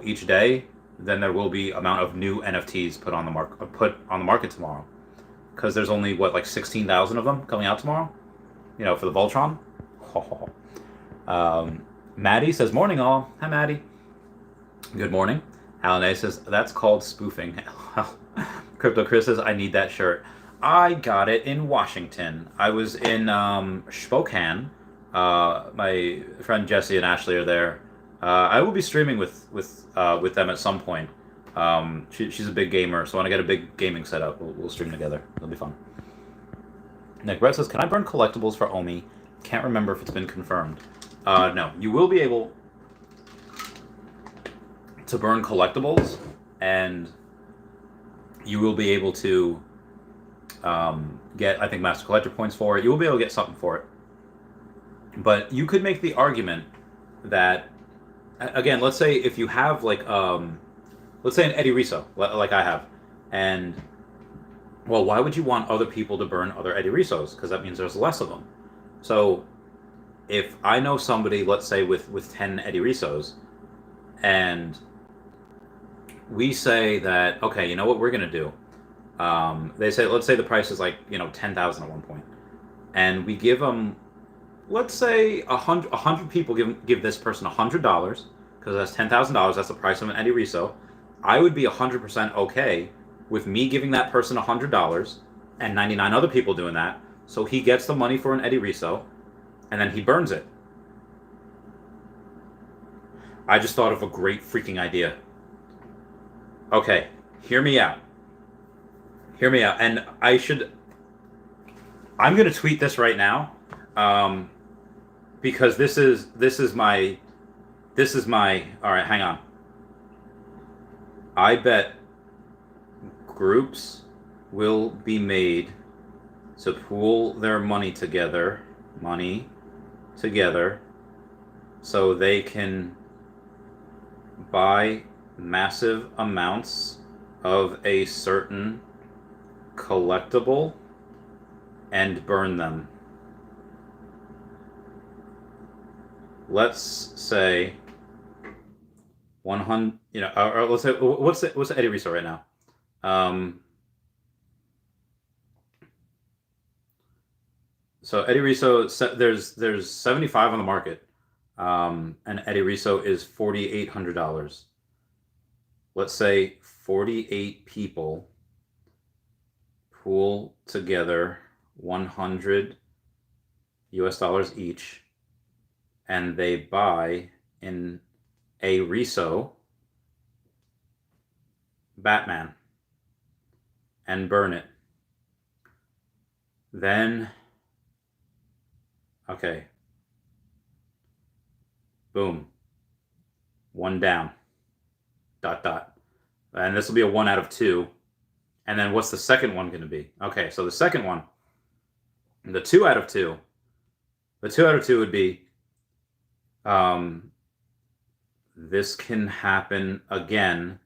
each day than there will be amount of new NFTs put on the market tomorrow. Because there's only like 16,000 of them coming out tomorrow, for the Voltron. Maddie says, "Morning all." Hi, Maddie. Good morning. Alan A says, "That's called spoofing." Crypto Chris says, "I need that shirt." I got it in Washington. I was in Spokane. My friend Jesse and Ashley are there. I will be streaming with them at some point. She's a big gamer, so when I get a big gaming setup, we'll stream together. It'll be fun. Nick Brett says, "Can I burn collectibles for Omi? Can't remember if it's been confirmed." No, you will be able to burn collectibles, and you will be able to get, I think, Master Collector points for it. You will be able to get something for it. But you could make the argument that, again, let's say if you have like let's say an Eddie Risso, like I have, and, well, why would you want other people to burn other Eddie Rissos? Because that means there's less of them. So if I know somebody, let's say with 10 Eddie Rissos, and we say that, okay, you know what we're going to do? They say, let's say the price is like, 10,000 at one point, and we give them, let's say 100 people give this person $100, because that's $10,000. That's the price of an Eddie Risso. I would be 100% okay with me giving that person $100 and 99 other people doing that. So he gets the money for an Eddie Risso, and then he burns it. I just thought of a great freaking idea. Okay, hear me out. And I'm going to tweet this right now, because this is my, all right, hang on. I bet groups will be made to pool their money together, so they can buy massive amounts of a certain collectible and burn them. Let's say 100. Or let's say what's the Eddie Risso right now? So Eddie Risso, there's 75 on the market, and Eddie Risso is $4,800. Let's say 48 people pool together $100 each, and they buy in a Risso Batman and burn it. Then, okay, boom, one down, ... And this will be a 1 out of 2. And then what's the second one going to be? Okay, so the second one, the 2 out of 2, the 2 out of 2 would be, this can happen again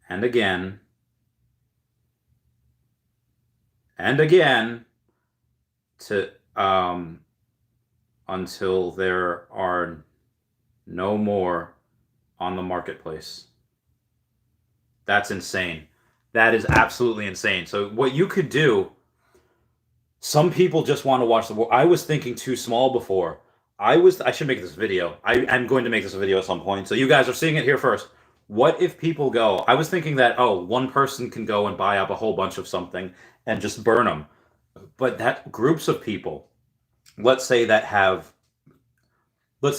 and again and again to until there are no more on the marketplace. That's insane. That is absolutely insane. So what you could do, some people just want to watch the war. I was thinking too small before. I should make this video. I'm going to make this a video at some point. So you guys are seeing it here first. What if people go? I was thinking that, one person can go and buy up a whole bunch of something and just burn them. But that groups of people, let's say that have a let's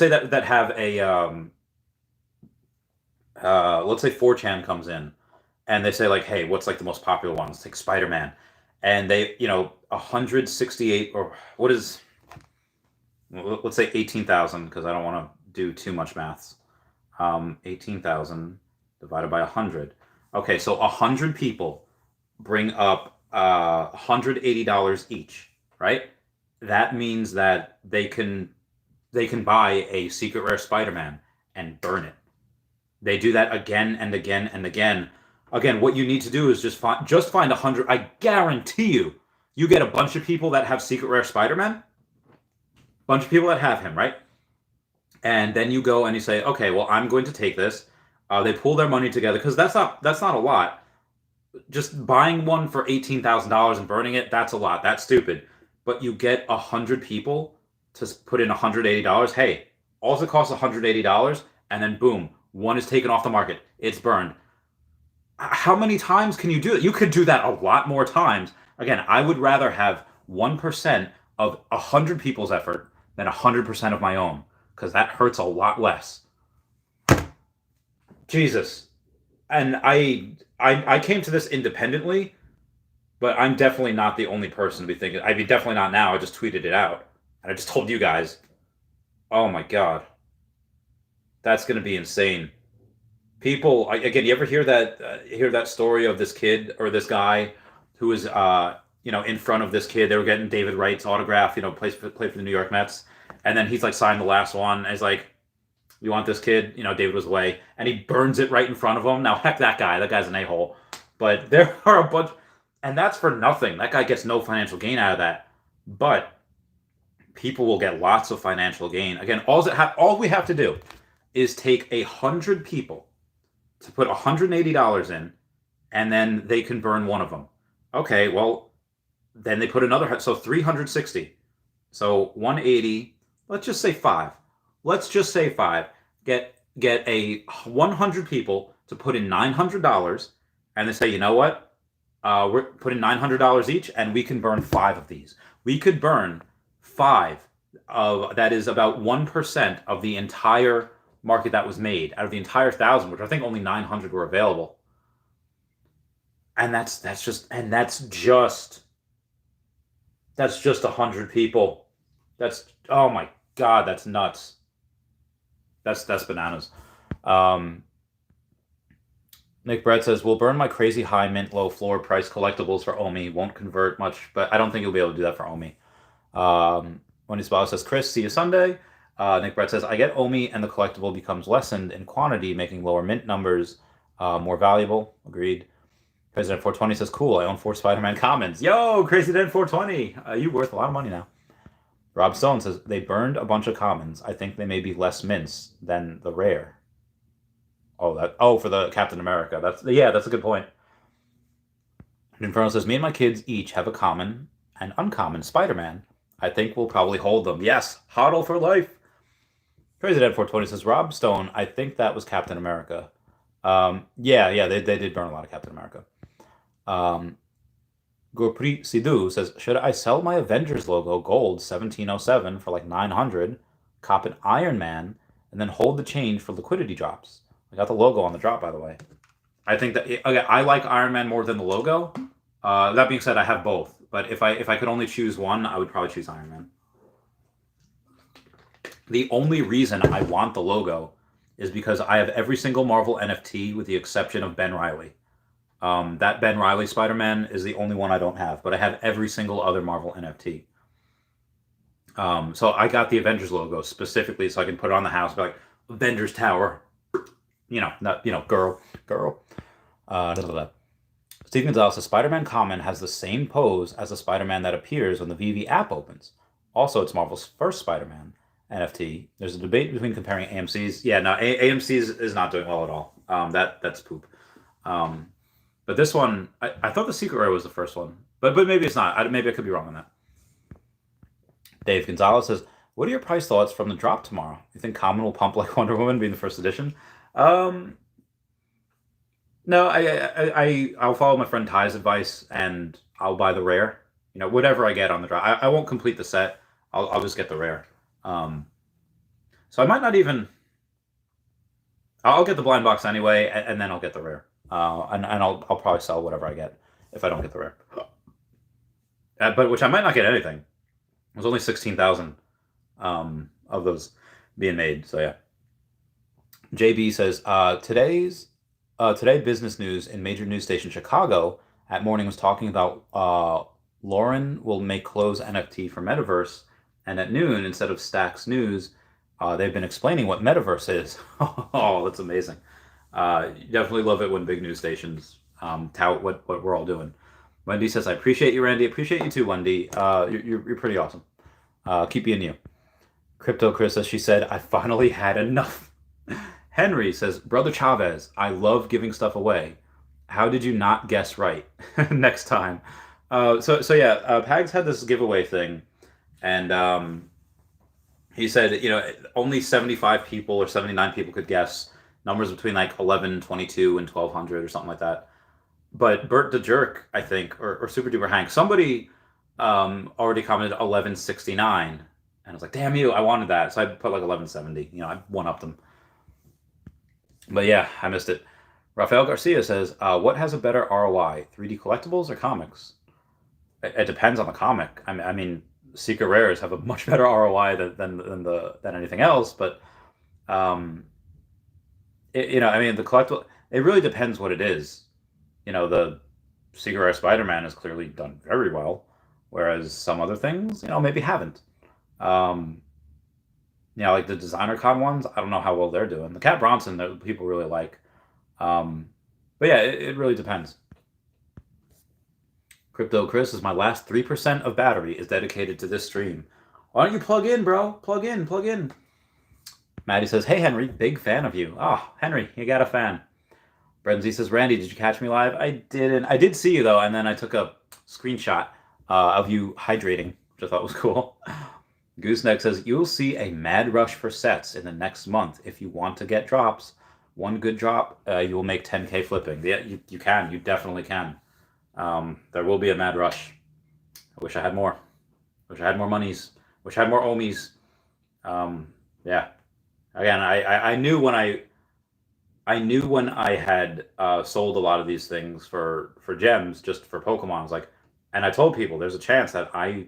say 4chan comes in and they say like, hey, what's like the most popular ones? Take Spider-Man. And they, 168, or what is, let's say 18,000, because I don't want to do too much maths. 18,000 divided by 100. Okay, so 100 people bring up $180 each, right? That means that they can buy a secret rare Spider-Man and burn it. They do that again and again and again. Again, what you need to do is just find 100. I guarantee you get a bunch of people that have secret rare Spider-Man, bunch of people that have him, right? And then you go and you say, okay, well, I'm going to take this. They pool their money together, because that's not a lot. Just buying one for $18,000 and burning it, that's a lot. That's stupid. But you get 100 people to put in $180. Hey, all it costs $180, and then boom, one is taken off the market. It's burned. How many times can you do it? You could do that a lot more times. Again, I would rather have 1% of 100 people's effort than 100% of my own, because that hurts a lot less. Jesus. And I came to this independently, but I'm definitely not the only person to be thinking. I mean, definitely not now. I just tweeted it out, and I just told you guys. Oh my God. That's going to be insane. People, again, you ever hear that story of this kid or this guy who was, in front of this kid? They were getting David Wright's autograph, play for the New York Mets. And then he's like signed the last one. And he's like, you want this kid? David was away. And he burns it right in front of him. Now, heck, that guy's an a-hole. But there are a bunch, and that's for nothing. That guy gets no financial gain out of that. But people will get lots of financial gain. Again, all we have to do is take 100 people to put $180 in, and then they can burn one of them. Okay, well, then they put another, so 360. So 180, let's just say 5. Let's just say 5. Get 100 people to put in $900, and they say, you know what? We're putting $900 each, and we can burn 5 of these. We could burn 5 of, that is about 1% of the entire market that was made out of the entire 1,000, which I think only 900 were available. And that's just 100 people. Oh my God, that's nuts. That's bananas. Nick Brett says, we'll burn my crazy high mint low floor price collectibles for Omi. Won't convert much, but I don't think you'll be able to do that for Omi. Wendy Stibalis says, Chris, see you Sunday. Nick Brett says, I get Omi and the collectible becomes lessened in quantity, making lower mint numbers more valuable. Agreed. President 420 says, cool, I own 4 Spider-Man commons. Yo, Crazy Dan 420. You worth a lot of money now. Rob Stone says, they burned a bunch of commons. I think they may be less mints than the rare. For the Captain America. That's a good point. Inferno says, me and my kids each have a common and uncommon Spider-Man. I think we'll probably hold them. Yes, hodl for life. Crazy Dead 420 says, Rob Stone, I think that was Captain America. They did burn a lot of Captain America. Gurpreet Sidhu says, should I sell my Avengers logo gold 1707 for like 900, cop an Iron Man, and then hold the change for liquidity drops? I got the logo on the drop, by the way. I think that I like Iron Man more than the logo. That being said, I have both. But if I could only choose one, I would probably choose Iron Man. The only reason I want the logo is because I have every single Marvel NFT with the exception of Ben Reilly. That Ben Reilly Spider-Man is the only one I don't have, but I have every single other Marvel NFT. So I got the Avengers logo specifically so I can put it on the house, be like, Avengers Tower. Girl. Steve Gonzalez says, Spider-Man Common has the same pose as the Spider-Man that appears when the Veve app opens. Also, it's Marvel's first Spider-Man NFT. There's a debate between comparing AMC's. Yeah, no, AMC's is not doing well at all. That's poop. But this one, I thought the Secret Rare was the first one, but maybe it's not. Maybe I could be wrong on that. Dave Gonzalez says, what are your price thoughts from the drop tomorrow? You think Common will pump like Wonder Woman being the first edition? No, I'll follow my friend Ty's advice and I'll buy the rare. Whatever I get on the drop. I won't complete the set. I'll just get the rare. So I might not even. I'll get the blind box anyway, and then I'll get the rare. And I'll probably sell whatever I get if I don't get the rare. But which I might not get anything. There's only 16,000 of those being made. So yeah. JB says today business news in major news station Chicago at morning was talking about Lauren will make clothes NFT for Metaverse, and at noon instead of Stacks News, they've been explaining what Metaverse is. Oh, that's amazing. You definitely love it when big news stations tout what we're all doing. Wendy says, I appreciate you, Randy. Appreciate you too, Wendy. You're pretty awesome. Keep being you. Crypto Chris says, she said, I finally had enough. Henry says, Brother Chavez, I love giving stuff away. How did you not guess right? Next time. Pags had this giveaway thing, and he said, only 75 people or 79 people could guess numbers between like 1122 and 1200 or something like that. But Bert the Jerk, I think, or Super Duper Hank, somebody already commented 1169, and I was like, damn you, I wanted that. So I put like 1170. I one-upped them. But yeah, I missed it. Rafael Garcia says, what has a better ROI, 3D collectibles or comics? It depends on the comic. I mean, Secret Rares have a much better ROI than anything else, but the collectible, it really depends what it is. The Secret Rare Spider-Man has clearly done very well, whereas some other things, maybe haven't. Like the designer con ones, I don't know how well they're doing. The Cat Bronson, people really like. But yeah, it really depends. Crypto Chris is my last 3% of battery is dedicated to this stream. Why don't you plug in, bro? Plug in. Maddie says, hey, Henry, big fan of you. Oh, Henry, you got a fan. Brenzy says, Randy, did you catch me live? I didn't. I did see you, though, and then I took a screenshot of you hydrating, which I thought was cool. Gooseneck says, you'll see a mad rush for sets in the next month. If you want to get drops, one good drop, you will make 10K flipping. Yeah, you can. You definitely can. There will be a mad rush. I wish I had more. Wish I had more monies. Wish I had more ohmies. Yeah. Again, I knew when I had sold a lot of these things for gems, just for Pokemon. I was like, and I told people there's a chance that I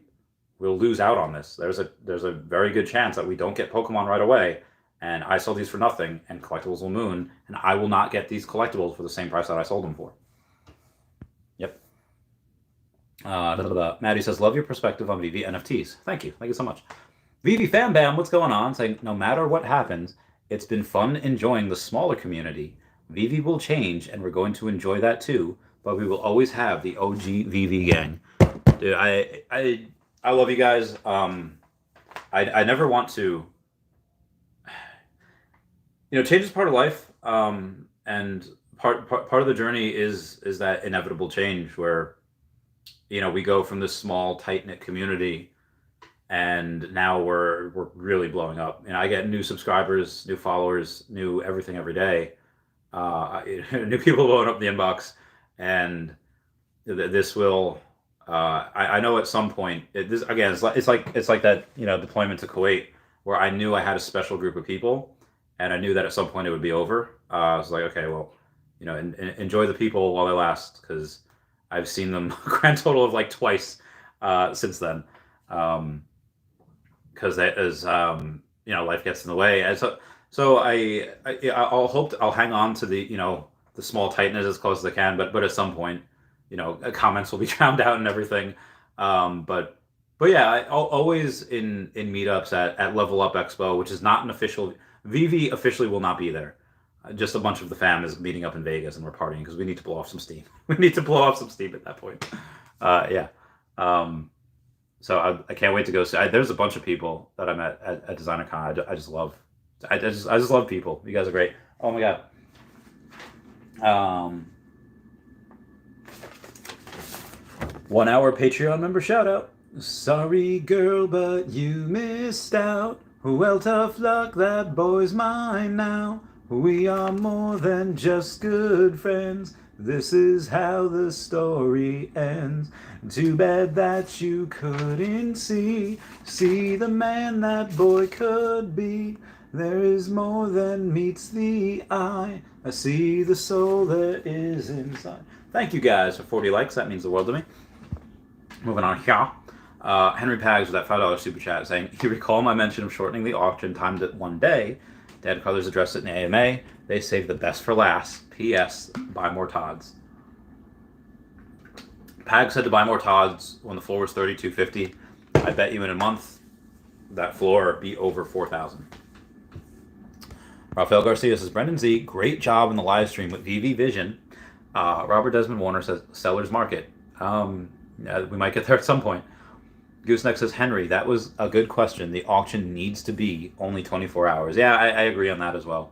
will lose out on this. There's a very good chance that we don't get Pokemon right away, and I sold these for nothing, and Collectibles will moon, and I will not get these collectibles for the same price that I sold them for. Yep. Maddie says, love your perspective on Veve NFTs. Thank you so much. Veve Fam Bam, what's going on? Saying, no matter what happens, it's been fun enjoying the smaller community. Veve will change, and we're going to enjoy that too. but we will always have the OG VV gang. Dude, I love you guys. I never want to. Change is part of life, and part of the journey is that inevitable change where, we go from this small tight knit community, and now we're really blowing up. I get new subscribers, new followers, new everything every day. New people blowing up the inbox, and this will. I know at some point this again. It's like that deployment to Kuwait where I knew I had a special group of people, and I knew that at some point it would be over. I was like, okay, well, enjoy the people while they last, because I've seen them a grand total of like twice since then. Because life gets in the way, and so I'll hang on to the small tightness as close as I can, but at some point, comments will be drowned out and everything. But yeah, I'll always in meetups at Level Up Expo, which is not an official. VV officially will not be there. Just a bunch of the fam is meeting up in Vegas, and we're partying because we need to blow off some steam. We need to blow off some steam at that point. Yeah. So I can't wait to go see. There's a bunch of people that I met at DesignerCon. I just love. I just love people. You guys are great. Oh my god. 1 hour Patreon member shout out. Sorry girl, but you missed out. Well, tough luck, that boy's mine now. We are more than just good friends. This is how the story ends. Too bad that you couldn't see the man that boy could be. There is more than meets the eye. I see the soul that is inside. Thank you guys for 40 likes. That means the world to me. Moving on here. Henry Pags with that $5 super chat saying, you recall my mention of shortening the auction timed at 1 day. Dad Colors addressed it in the AMA. They saved the best for last. P.S. Buy more Todds. Pags said to buy more Todds when the floor was $32.50. I bet you in a month that floor be over $4,000. Rafael Garcia says, Brendan Z, great job in the live stream with VV Vision. Robert Desmond Warner says, seller's market. We might get there at some point. Gooseneck says, Henry, that was a good question. The auction needs to be only 24 hours. Yeah, I agree on that as well.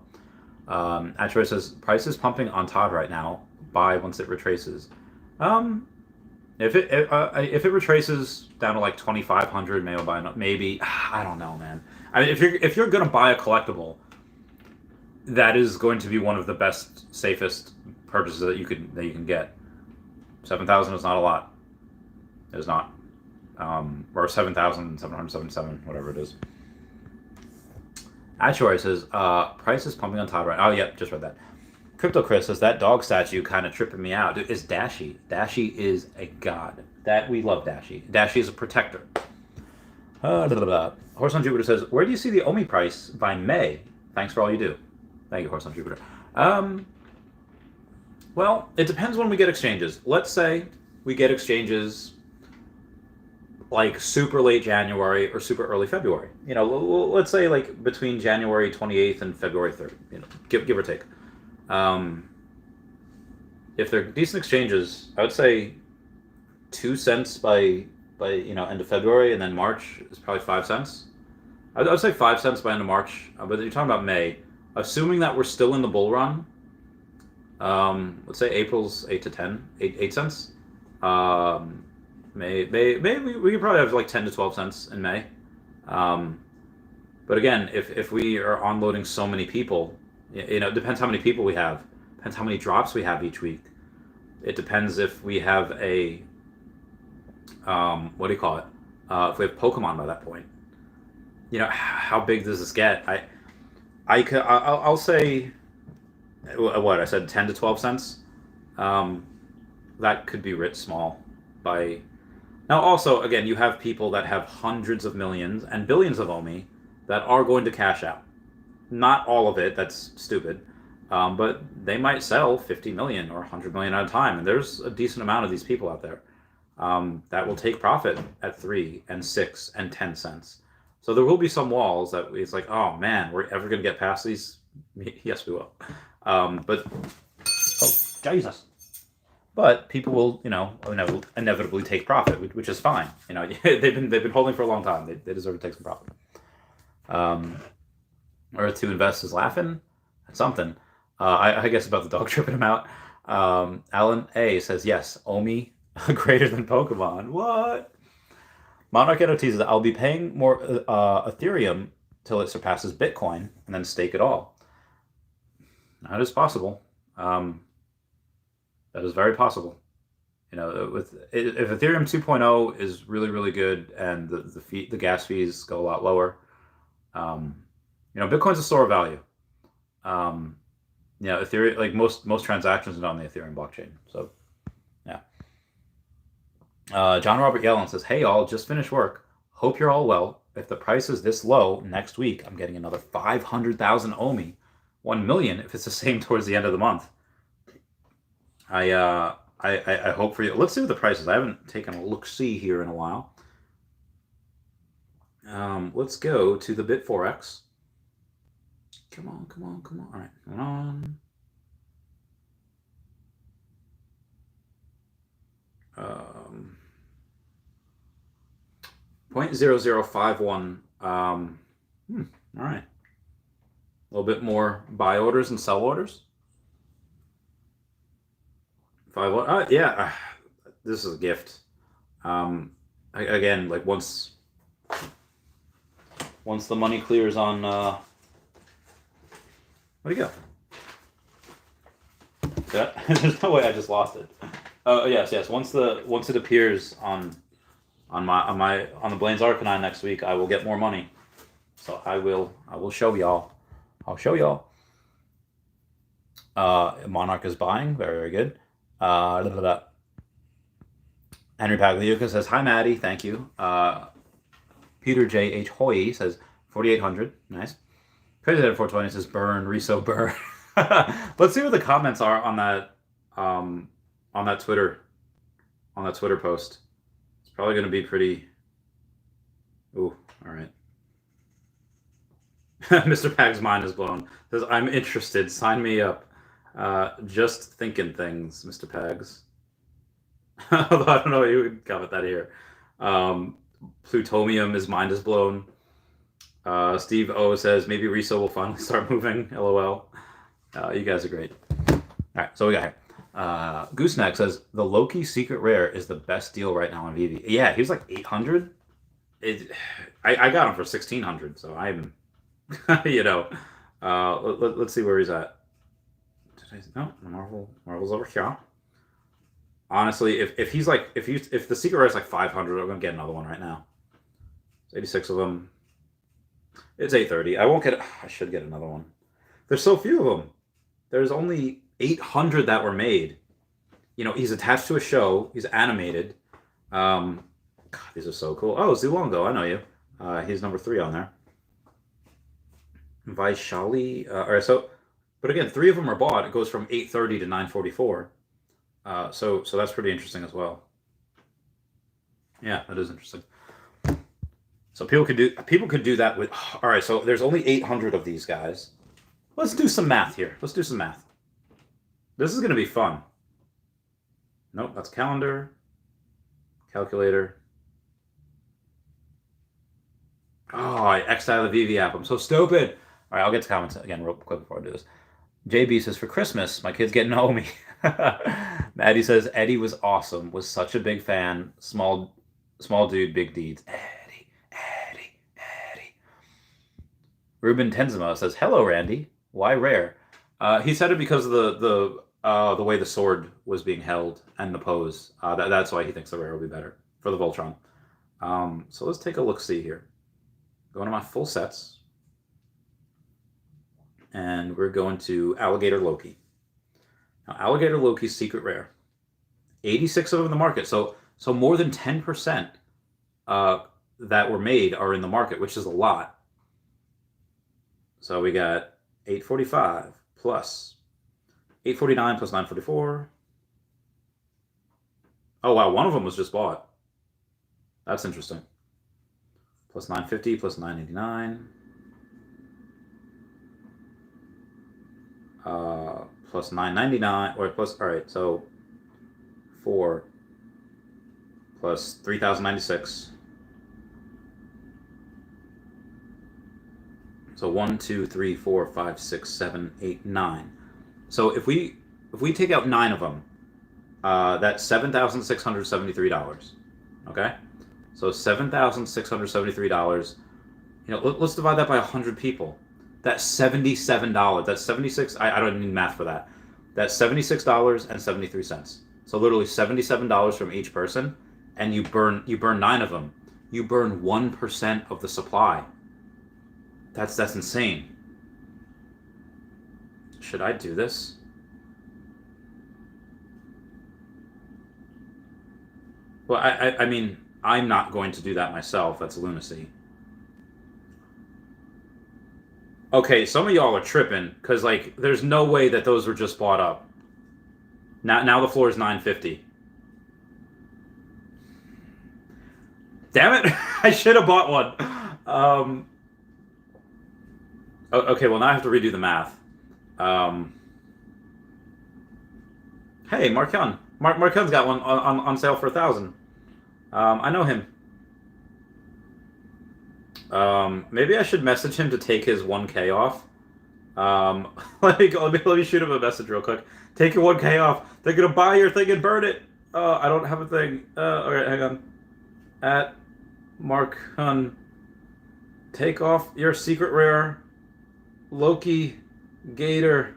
Actuary says, price is pumping on Todd right now. Buy once it retraces. If it retraces down to like 2,500, maybe I'll buy. Maybe I don't know, man. I mean, if you're gonna buy a collectible, that is going to be one of the best, safest purchases that you can get. 7,000 is not a lot. It is not. Or 7,777, whatever it is. Actuary says, price is pumping on Todd right now. Oh, yep, just read that. Crypto Chris says, that dog statue kind of tripping me out. Dude, it's Dashi. Dashi is a god. We love Dashi. Dashi is a protector. Horse on Jupiter says, where do you see the OMI price by May? Thanks for all you do. Thank you, Horse on Jupiter. Well, it depends when we get exchanges. Let's say we get exchanges like super late January or super early February. Let's say like between January 28th and February 3rd. Give or take. If they're decent exchanges, I would say 2 cents by end of February, and then March is probably 5 cents. I would say 5 cents by end of March. But you're talking about May, assuming that we're still in the bull run. Let's say April's 8 cents. May we could probably have like 10 to 12 cents in May. But again, if we are onloading so many people, it depends how many people we have, depends how many drops we have each week. It depends if we have a what do you call it? If we have Pokemon by that point. How big does this get? I'll say what I said, 10 to 12 cents. That could be writ small by. Now, also, again, you have people that have hundreds of millions and billions of OMI that are going to cash out. Not all of it, that's stupid, but they might sell 50 million or 100 million at a time, and there's a decent amount of these people out there that will take profit at 3 and 6 and 10 cents. So there will be some walls that it's like, oh man, we're ever going to get past these? Yes, we will. But, oh, Jesus. but people will, inevitably take profit, which is fine. They've been holding for a long time. They deserve to take some profit. Or to invest is laughing at something. I guess about the dog tripping him out. Alan A says yes. Omi greater than Pokemon. What? Monarch NOT says I'll be paying more Ethereum till it surpasses Bitcoin and then stake it all. That is possible. That is very possible. If Ethereum 2.0 is really, really good and the gas fees go a lot lower, Bitcoin's a store of value. Ethereum, like most transactions are done on the Ethereum blockchain. So, yeah. John Robert Yellen says, "Hey all, just finished work. Hope you're all well. If the price is this low next week, I'm getting another 500,000 OMI, 1 million if it's the same towards the end of the month." I hope for you. Let's see what the price is. I haven't taken a look-see here in a while. Let's go to the Bitforex. Come on. All right, hold on. 0.0051. All right. A little bit more buy orders and sell orders. 5. Yeah. This is a gift. Again, like once the money clears on. Where'd it go? There's no way I just lost it. Oh yes. Once it appears on the Blaine's Arcanine next week, I will get more money. So I will show y'all. I'll show y'all. Monarch is buying. Very, very good. Henry Pagliuca says, "Hi Maddie, thank you." Peter J H Hoy says 4,800. Nice. Crazy at 420 says burn, Risso burn. Let's see what the comments are on that Twitter post. It's probably going to be pretty. Ooh, all right. Mr. Pag's mind is blown. Says, "I'm interested. Sign me up." Just thinking things, Mr. Pags. Although I don't know, you would comment that here. Plutomium, his mind is blown. Steve O says maybe Risso will finally start moving. LOL. You guys are great. All right, so we got here. Gooseneck says the Loki secret rare is the best deal right now on Veve. Yeah, he was like 800. I got him for 1,600. So I'm, let's see where he's at. No, Marvel's over here. Honestly, if the secret rare is like 500, I'm gonna get another one right now. It's 86 of them. It's 830. I should get another one. There's so few of them. There's only 800 that were made. He's attached to a show. He's animated. God, these are so cool. Oh, Zulongo, I know you. He's number 3 on there. Vaishali. All right, but again, 3 of them are bought. It goes from 830 to 944. So that's pretty interesting as well. Yeah, that is interesting. So people could do that with. All right, so there's only 800 of these guys. Let's do some math here. This is going to be fun. Nope, that's calendar. Calculator. Oh, I X'd out of the Veve app. I'm so stupid. All right, I'll get to comments again real quick before I do this. JB says, for Christmas, my kid's getting Naomi. Maddie says, Eddie was awesome. Was such a big fan. Small dude, big deeds. Eddie. Ruben Tenzema says, hello, Randy. Why rare? He said it because of the way the sword was being held and the pose. That's why he thinks the rare will be better for the Voltron. So let's take a look-see here. Going to my full sets. And we're going to Alligator Loki. Now, Alligator Loki's secret rare. 86 of them in the market. So more than 10% that were made are in the market, which is a lot. So we got 845 plus 849 plus 944. Oh, wow. One of them was just bought. That's interesting. Plus 950 plus 989. Plus 999 or plus, all right, so 4 plus 3,096. So 1, 2, 3, 4, 5, 6, 7, 8, 9. So if we take out 9 of them, that's $7,673. Okay, so $7,673. Let's divide that by 100 people. That's $77. That's 76. I don't need math for that. That's $76.73. So literally $77 from each person, and you burn 9 of them. You burn 1% of the supply. That's insane. Should I do this? Well, I mean, I'm not going to do that myself. That's lunacy. Okay, some of y'all are tripping, because, like, there's no way that those were just bought up. Now the floor is $950. Damn it! I should have bought one. Okay, well, now I have to redo the math. Hey, Markun. Markun's got one on sale for $1,000. I know him. Maybe I should message him to take his 1K off. Let me shoot him a message real quick. Take your 1K off. They're gonna buy your thing and burn it. I don't have a thing. Alright, hang on. At Markun, take off your secret rare Loki Gator.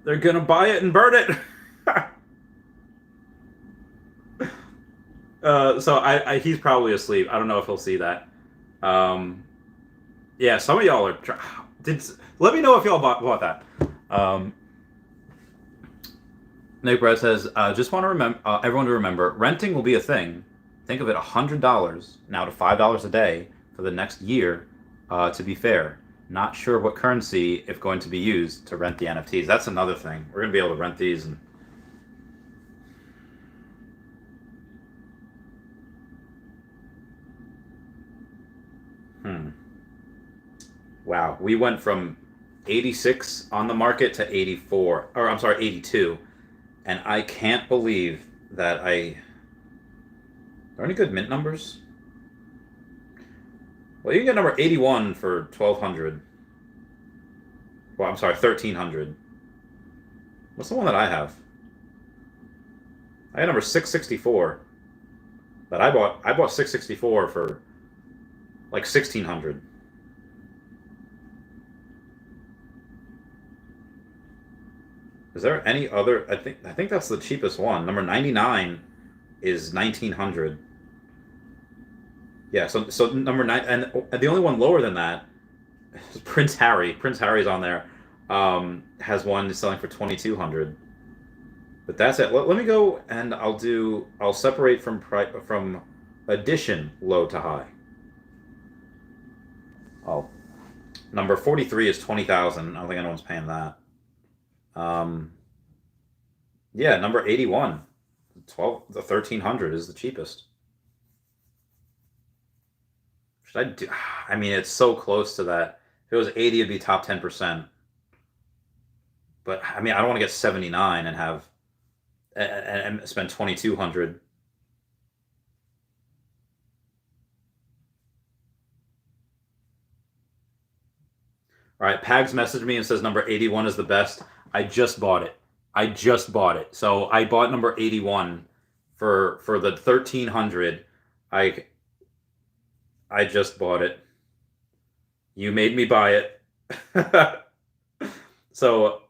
They're gonna buy it and burn it. So he's probably asleep. I don't know if he'll see that. Yeah, some of y'all are. Let me know if y'all bought that. Nick Brett says, just want to remember everyone to remember, renting will be a thing. Think of it, $100 now to $5 a day for the next year. To be fair, not sure what currency if going to be used to rent the NFTs. That's another thing. We're gonna be able to rent these and. Wow, we went from 86 on the market to 84, or I'm sorry, 82, and I can't believe that are there any good mint numbers? Well, you can get number 81 for 1,200. Well, I'm sorry, 1,300. What's the one that I have? I had number 664. But I bought 664 for like 1,600. Is there any other? I think that's the cheapest one. Number 99 is 1,900. Yeah, so number 9, and the only one lower than that is Prince Harry. Prince Harry's on there. Has one selling for 2,200. But that's it. Let me go and I'll separate from edition low to high. Oh, number 43 is 20,000. I don't think anyone's paying that. Yeah, number 81, the 1,300 is the cheapest. Should I do? I mean, it's so close to that. If it was 80, it'd be top 10%. But I mean, I don't want to get 79 and have and spend 2,200. All right, Pags messaged me and says number 81 is the best. I just bought it. So I bought number 81 for the 1,300. I just bought it. You made me buy it. So,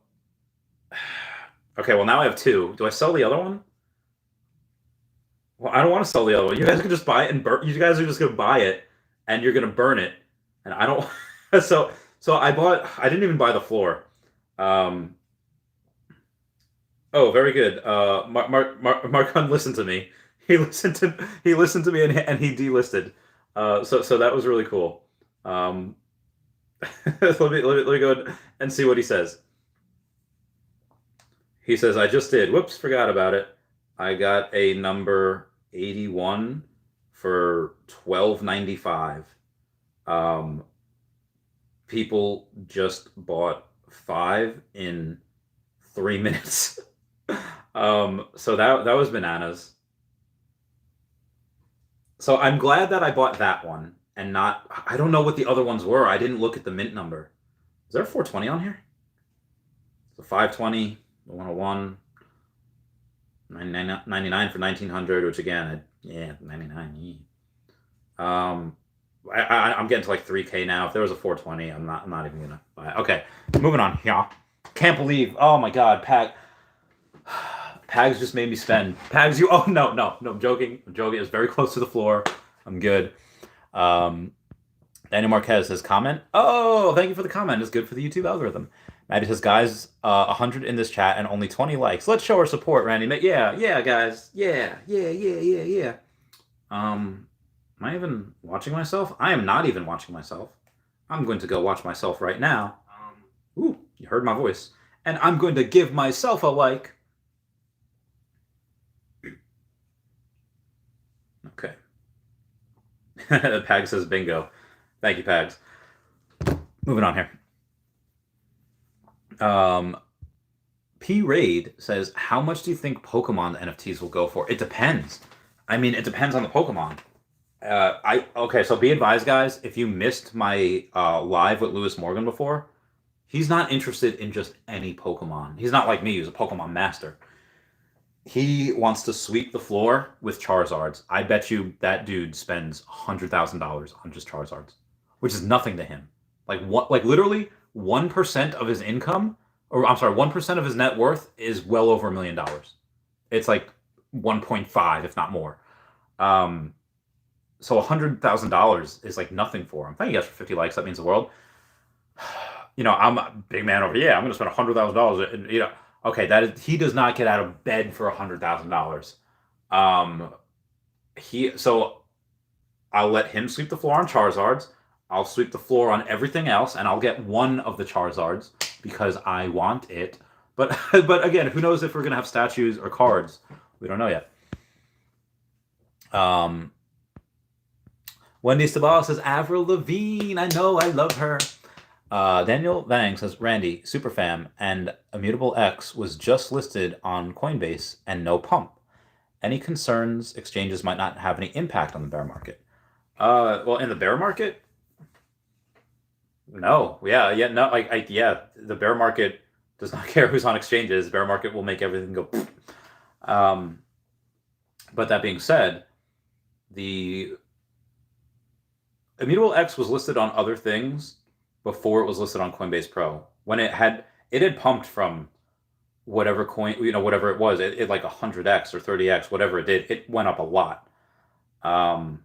okay, well now I have 2. Do I sell the other one? Well, I don't want to sell the other one. You guys can just buy it and burn. You guys are just gonna buy it and you're gonna burn it, and I don't. So I didn't even buy the floor. Oh, very good. Mark listened to me. He listened to me and he delisted. So that was really cool. Let me go and see what he says. He says, I just did. Whoops, forgot about it. I got a number 81 for $12.95. People just bought 5 in 3 minutes. So that was bananas. So I'm glad that I bought that one and not. I don't know what the other ones were. I didn't look at the mint number. Is there a 420 on here? The 520, the 101, 99 for 1900, which again, yeah, 99. I'm getting to like 3K now. If there was a 420, I'm not even gonna buy it. Okay, moving on. Yeah, can't believe. Oh my God, Pags just made me spend. Pags, you. Oh no, I'm joking. I'm joking. It's very close to the floor. I'm good. Daniel Marquez says comment. Oh, thank you for the comment. It's good for the YouTube algorithm. Maddie says, guys, 100 in this chat and only 20 likes. Let's show our support, Randy. Yeah, guys. Yeah. Am I even watching myself? I am not even watching myself. I'm going to go watch myself right now. Ooh, you heard my voice. And I'm going to give myself a like. Okay. Pags says bingo. Thank you, Pags. Moving on here. P Raid says, how much do you think Pokemon NFTs will go for? It depends. I mean, it depends on the Pokemon. Okay, so be advised, guys, if you missed my live with Lewis Morgan before, he's not interested in just any Pokemon. He's not like me, who's a Pokemon master. He wants to sweep the floor with Charizards. I bet you that dude spends $100,000 on just Charizards, which is nothing to him. Like literally 1% of his income, or I'm sorry, 1% of his net worth is well over $1 million. It's like 1.5, if not more. So $100,000 is like nothing for him. Thank you guys for 50 likes. That means the world. You know, I'm a big man over. Yeah, I'm going to spend $100,000. And, you know, okay, he does not get out of bed for $100,000. So I'll let him sweep the floor on Charizards. I'll sweep the floor on everything else, and I'll get one of the Charizards because I want it. But again, who knows if we're gonna have statues or cards? We don't know yet. Wendy Stibalis says Avril Lavigne. I know, I love her. Daniel Vang says Randy, Superfam, and Immutable X was just listed on Coinbase and no pump. Any concerns exchanges might not have any impact on the bear market? Well, in the bear market, no. Yeah, no. The bear market does not care who's on exchanges. The bear market will make everything go. But that being said, the Immutable X was listed on other things before it was listed on Coinbase Pro. When it had pumped from whatever coin, whatever it was, it like 100x or 30x, whatever it did, it went up a lot. And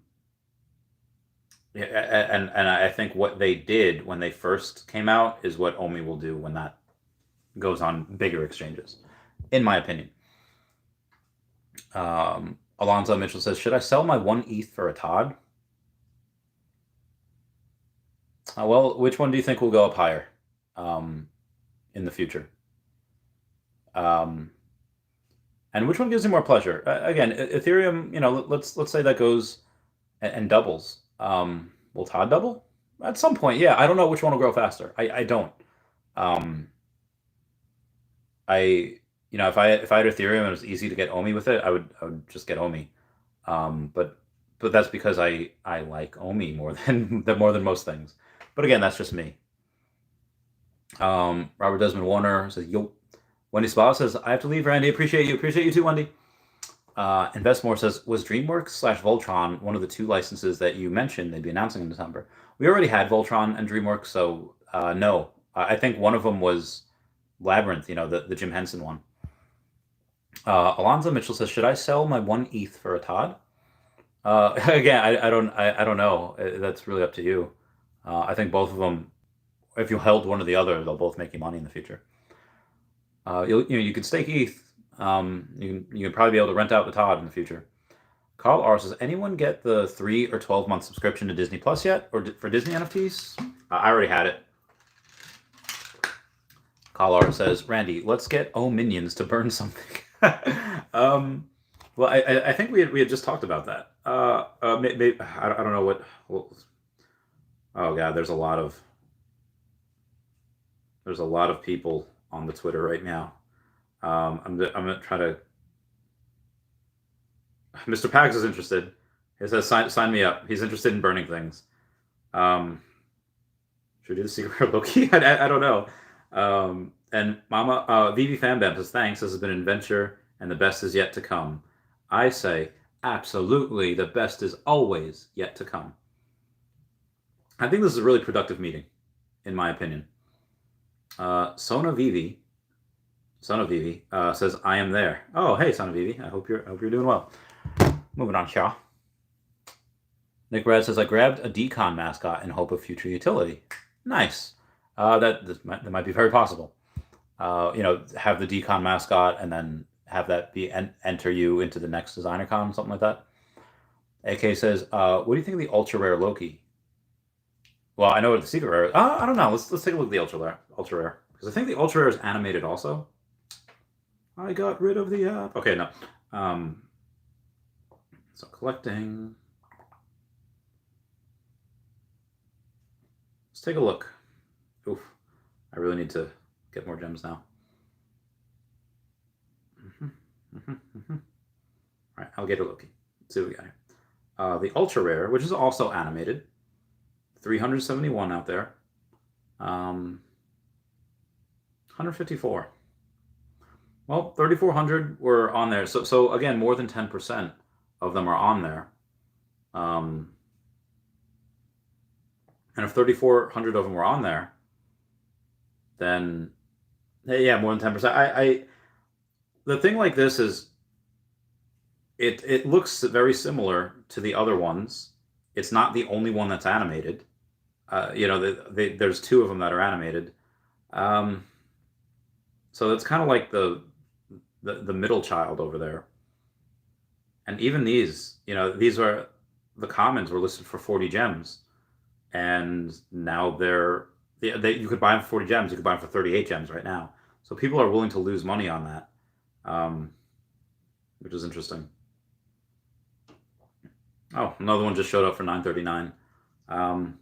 I think what they did when they first came out is what Omi will do when that goes on bigger exchanges, in my opinion. Alonzo Mitchell says, should I sell my 1 ETH for a Todd? Well, which one do you think will go up higher in the future? And which one gives you more pleasure? Again, Ethereum, let's say that goes and doubles. Will Todd double? At some point, yeah. I don't know which one will grow faster. I don't. If I had Ethereum and it was easy to get Omi with it, I would just get Omi. But that's because I like Omi more than most things. But again, that's just me. Robert Desmond Warner says, yo. Wendy Spa says, I have to leave, Randy. Appreciate you too, Wendy. Investmore says, was DreamWorks/Voltron one of the 2 licenses that you mentioned they'd be announcing in December? We already had Voltron and DreamWorks, so no. I think one of them was Labyrinth, the Jim Henson one. Alonzo Mitchell says, should I sell my 1 ETH for a Todd? Again, I don't know. That's really up to you. I think both of them, if you held one or the other, they'll both make you money in the future. You could stake ETH. You can probably be able to rent out the Todd in the future. Carl R says, anyone get the 3 or 12-month subscription to Disney Plus yet, or for Disney NFTs? I already had it. Carl R says, Randy, let's get minions to burn something. Well, I think we had just talked about that. Maybe, I don't know what. Oh God, there's a lot of people on the Twitter right now. I'm gonna try to. Mr. Pags is interested. He says, "Sign me up." He's interested in burning things. Should we do the secret Loki? I don't know. And Mama Vivi Fanbam says, "Thanks. This has been an adventure, and the best is yet to come." I say, absolutely, the best is always yet to come. I think this is a really productive meeting, in my opinion. Sona Vivi says, "I am there." Oh, hey, Sona Vivi. I hope you're doing well. Moving on, Shaw. Nick Red says, "I grabbed a decon mascot in hope of future utility." Nice. That might be very possible. Have the decon mascot and then have that be enter you into the next designer con, something like that. AK says, "What do you think of the ultra rare Loki?" Well, I know what the secret rare is. I don't know. Let's take a look at the ultra rare because I think the ultra rare is animated also. I got rid of the app. Okay, no. So collecting. Let's take a look. Oof. I really need to get more gems now. All right, Alligator Loki. Let's see what we got here. The ultra rare, which is also animated. 371 out there. 154. Well, 3,400 were on there. So again, more than 10% of them are on there. And if 3,400 of them were on there, then yeah, more than 10%. The thing like this is, it looks very similar to the other ones. It's not the only one that's animated. There's two of them that are animated. So it's kind of like the middle child over there. And even these, these are the commons were listed for 40 gems, and now you could buy them for 40 gems. You could buy them for 38 gems right now. So people are willing to lose money on that, which is interesting. Oh, another one just showed up for 939. I'm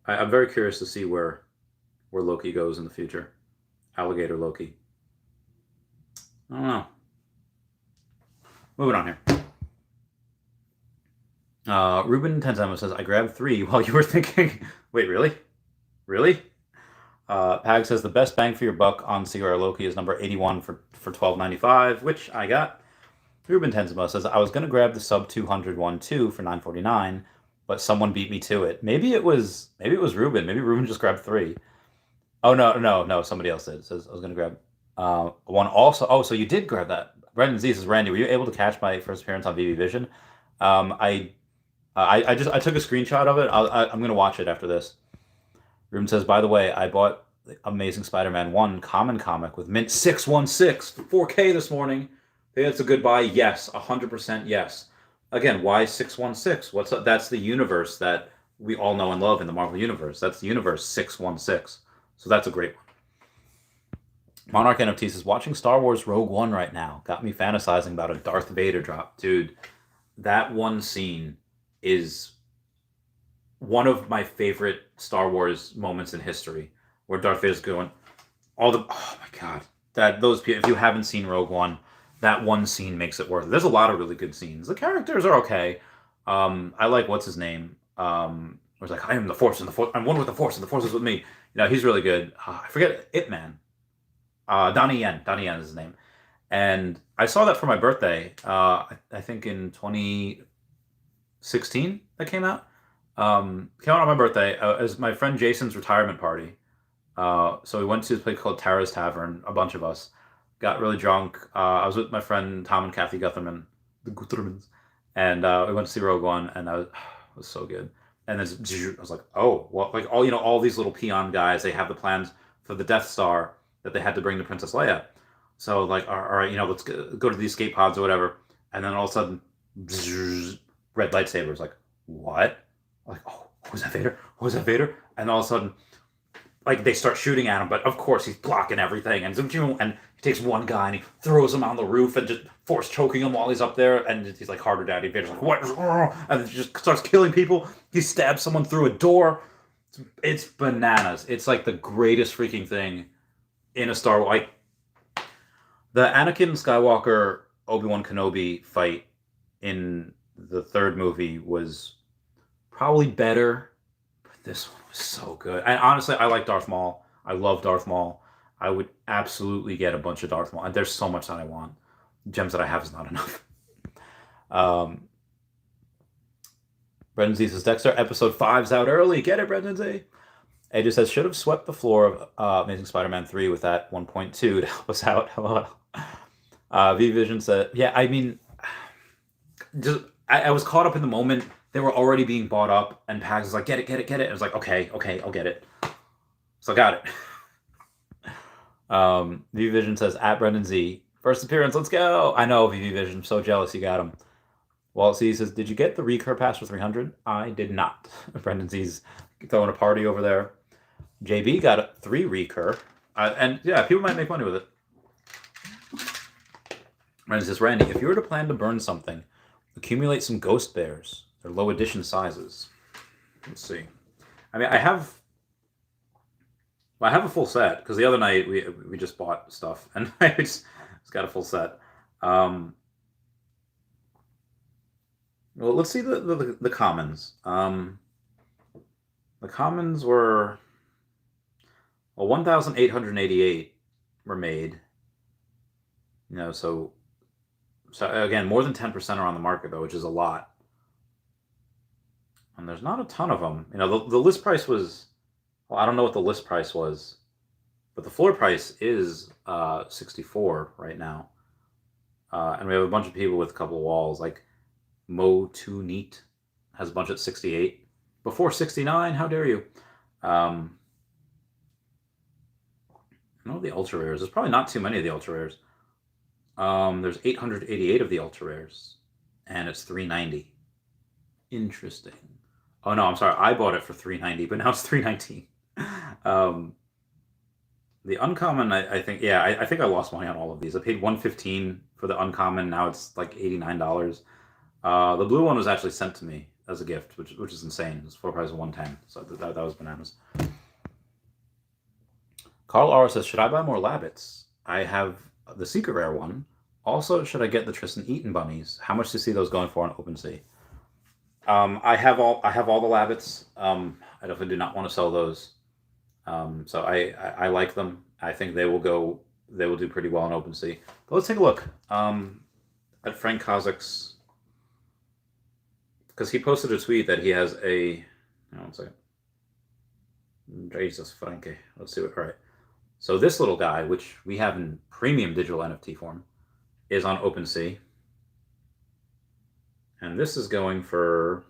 very curious to see where Loki goes in the future. Alligator Loki. I don't know. Moving on here. Ruben Tenzema says, "I grabbed 3 while you were thinking." Wait, really? Really? Pag says, "The best bang for your buck on Secret Loki is number 81 for $12.95, which I got." Ruben Tenzema says, "I was going to grab the sub 200 one too for $9.49, but someone beat me to it." Maybe it was Ruben. Maybe Ruben just grabbed 3. Oh, no. Somebody else did. Says, "I was going to grab one also." Oh, so you did grab that. Brendan Z says, "Randy, were you able to catch my first appearance on VV Vision?" I took a screenshot of it. I'm going to watch it after this. Ruben says, "By the way, I bought the Amazing Spider-Man 1 common comic with mint 616 for 4K this morning. Think that's a good buy?" Yes, 100% yes. Again, why 616? What's up? That's the universe that we all know and love in the Marvel Universe. That's the universe 616. So that's a great one. Monarch NFT says, "Watching Star Wars Rogue One right now got me fantasizing about a Darth Vader drop." Dude, that one scene is one of my favorite Star Wars moments in history, where Darth Vader's going, oh my god, if you haven't seen Rogue One, that one scene makes it worth it. There's a lot of really good scenes. The characters are okay. I like what's his name. Where it's like, "I am the Force, and the Force, I'm one with the Force, and the Force is with me." He's really good. I forget It Man. Donnie Yen. Donnie Yen is his name. And I saw that for my birthday. I think in 2016 that came out. Came out on my birthday as my friend Jason's retirement party. So we went to this place called Tara's Tavern. A bunch of us got really drunk. I was with my friend Tom and Kathy Gutherman, the Guthermans, and we went to see Rogue One, and it was so good. And then I was like, oh, well, like all these little peon guys, they have the plans for the Death Star that they had to bring to Princess Leia. So like, all right, let's go to the escape pods or whatever. And then all of a sudden, red lightsabers. Like, what? Like, oh, who's that Vader? Who's that Vader? And all of a sudden, like, they start shooting at him, but of course he's blocking everything. And he takes one guy and he throws him on the roof and just force choking him while he's up there. And he's like, "Harder, Daddy." Vader's like, "What?" And he just starts killing people. He stabs someone through a door. It's bananas. It's like the greatest freaking thing in a Star Wars, like the Anakin Skywalker Obi-Wan Kenobi fight in the third movie was probably better, but this one was so good. And honestly, I like Darth Maul. I love Darth Maul. I would absolutely get a bunch of Darth Maul. And there's so much that I want. Gems that I have is not enough. Brendan Z says, Dexter, episode 5's out early. Get it, Brendan Z. AJ says, should have swept the floor of Amazing Spider-Man 3 with that 1.2 to help us out. Hello. V-Vision said, yeah, I mean, just I was caught up in the moment. They were already being bought up, and Pags was like, get it. And I was like, okay, I'll get it. So I got it. V-Vision says, at Brendan Z, first appearance, let's go. I know, V-Vision, I'm so jealous you got him. Walt Z says, did you get the recur pass for 300? I did not. Brendan Z's throwing a party over there. JB got 3 recur. And yeah, people might make money with it. Brendan says, Randy, if you were to plan to burn something, accumulate some ghost bears. They're low edition sizes. Let's see. I mean, I have a full set, because the other night we just bought stuff, and I just got a full set. Well, let's see the commons. The commons were 1,888 were made. You know, so again, more than 10% are on the market though, which is a lot. And there's not a ton of them. You know, the list price was, well, I don't know what the list price was, but the floor price is 64 right now. And we have a bunch of people with a couple of walls, like Mo Too Neat has a bunch at 68. Before 69, how dare you? I know the ultra rares. There's probably not too many of the ultra rares. There's 888 of the ultra rares, and it's 390. Interesting. Oh no, I'm sorry. I bought it for 390, but now it's 319. The uncommon, I think, yeah, I think I lost money on all of these. I paid $115 for the uncommon. Now it's like $89. The blue one was actually sent to me as a gift, which is insane. It's floor price of $110, so that was bananas. Carl R says, should I buy more Labbits? I have the secret rare one. Also, should I get the Tristan Eaton bunnies? How much do you see those going for on OpenSea? I have all the Labbits. I definitely do not want to sell those. So I like them. I think they will do pretty well on OpenSea. But let's take a look at Frank Kozik's, because he posted a tweet that he has a. One second. Jesus, Frankie. Let's see what. All right. So this little guy, which we have in premium digital NFT form, is on OpenSea. And this is going for,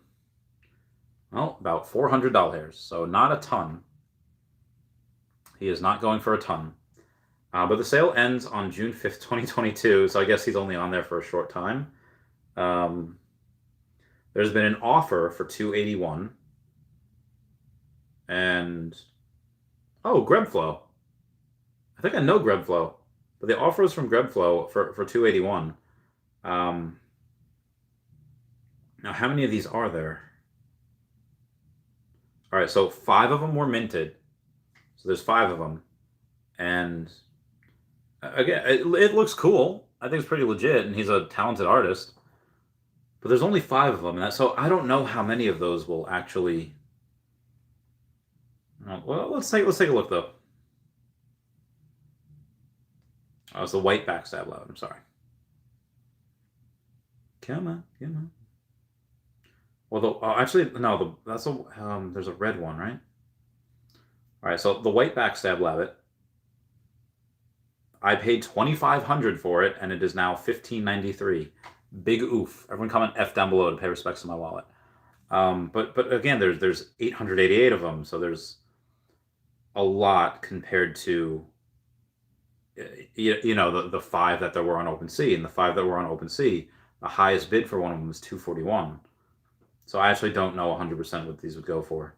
well, about $400. So not a ton. He is not going for a ton. But the sale ends on June 5th, 2022. So I guess he's only on there for a short time. There's been an offer for $281. And, oh, Grebflow. I think I know Grebflow. But the offer was from Grebflow for $281. Now, how many of these are there? All right, so 5 of them were minted. So there's 5 of them. And again, it looks cool. I think it's pretty legit, and he's a talented artist. But there's only 5 of them. So I don't know how many of those will actually... Well, let's take a look, though. Oh, it's the white backstab loud. I'm sorry. Come on. Well, actually, no. There's a red one, right? All right. So the white backstab labbit, I paid $2,500 for it, and it is now $1,593. Big oof! Everyone comment F down below to pay respects to my wallet. But again, there's 888 of them, so there's a lot compared to. You know, the 5 that there were on OpenSea, and the 5 that were on OpenSea, the highest bid for one of them was $241. So I actually don't know 100% what these would go for.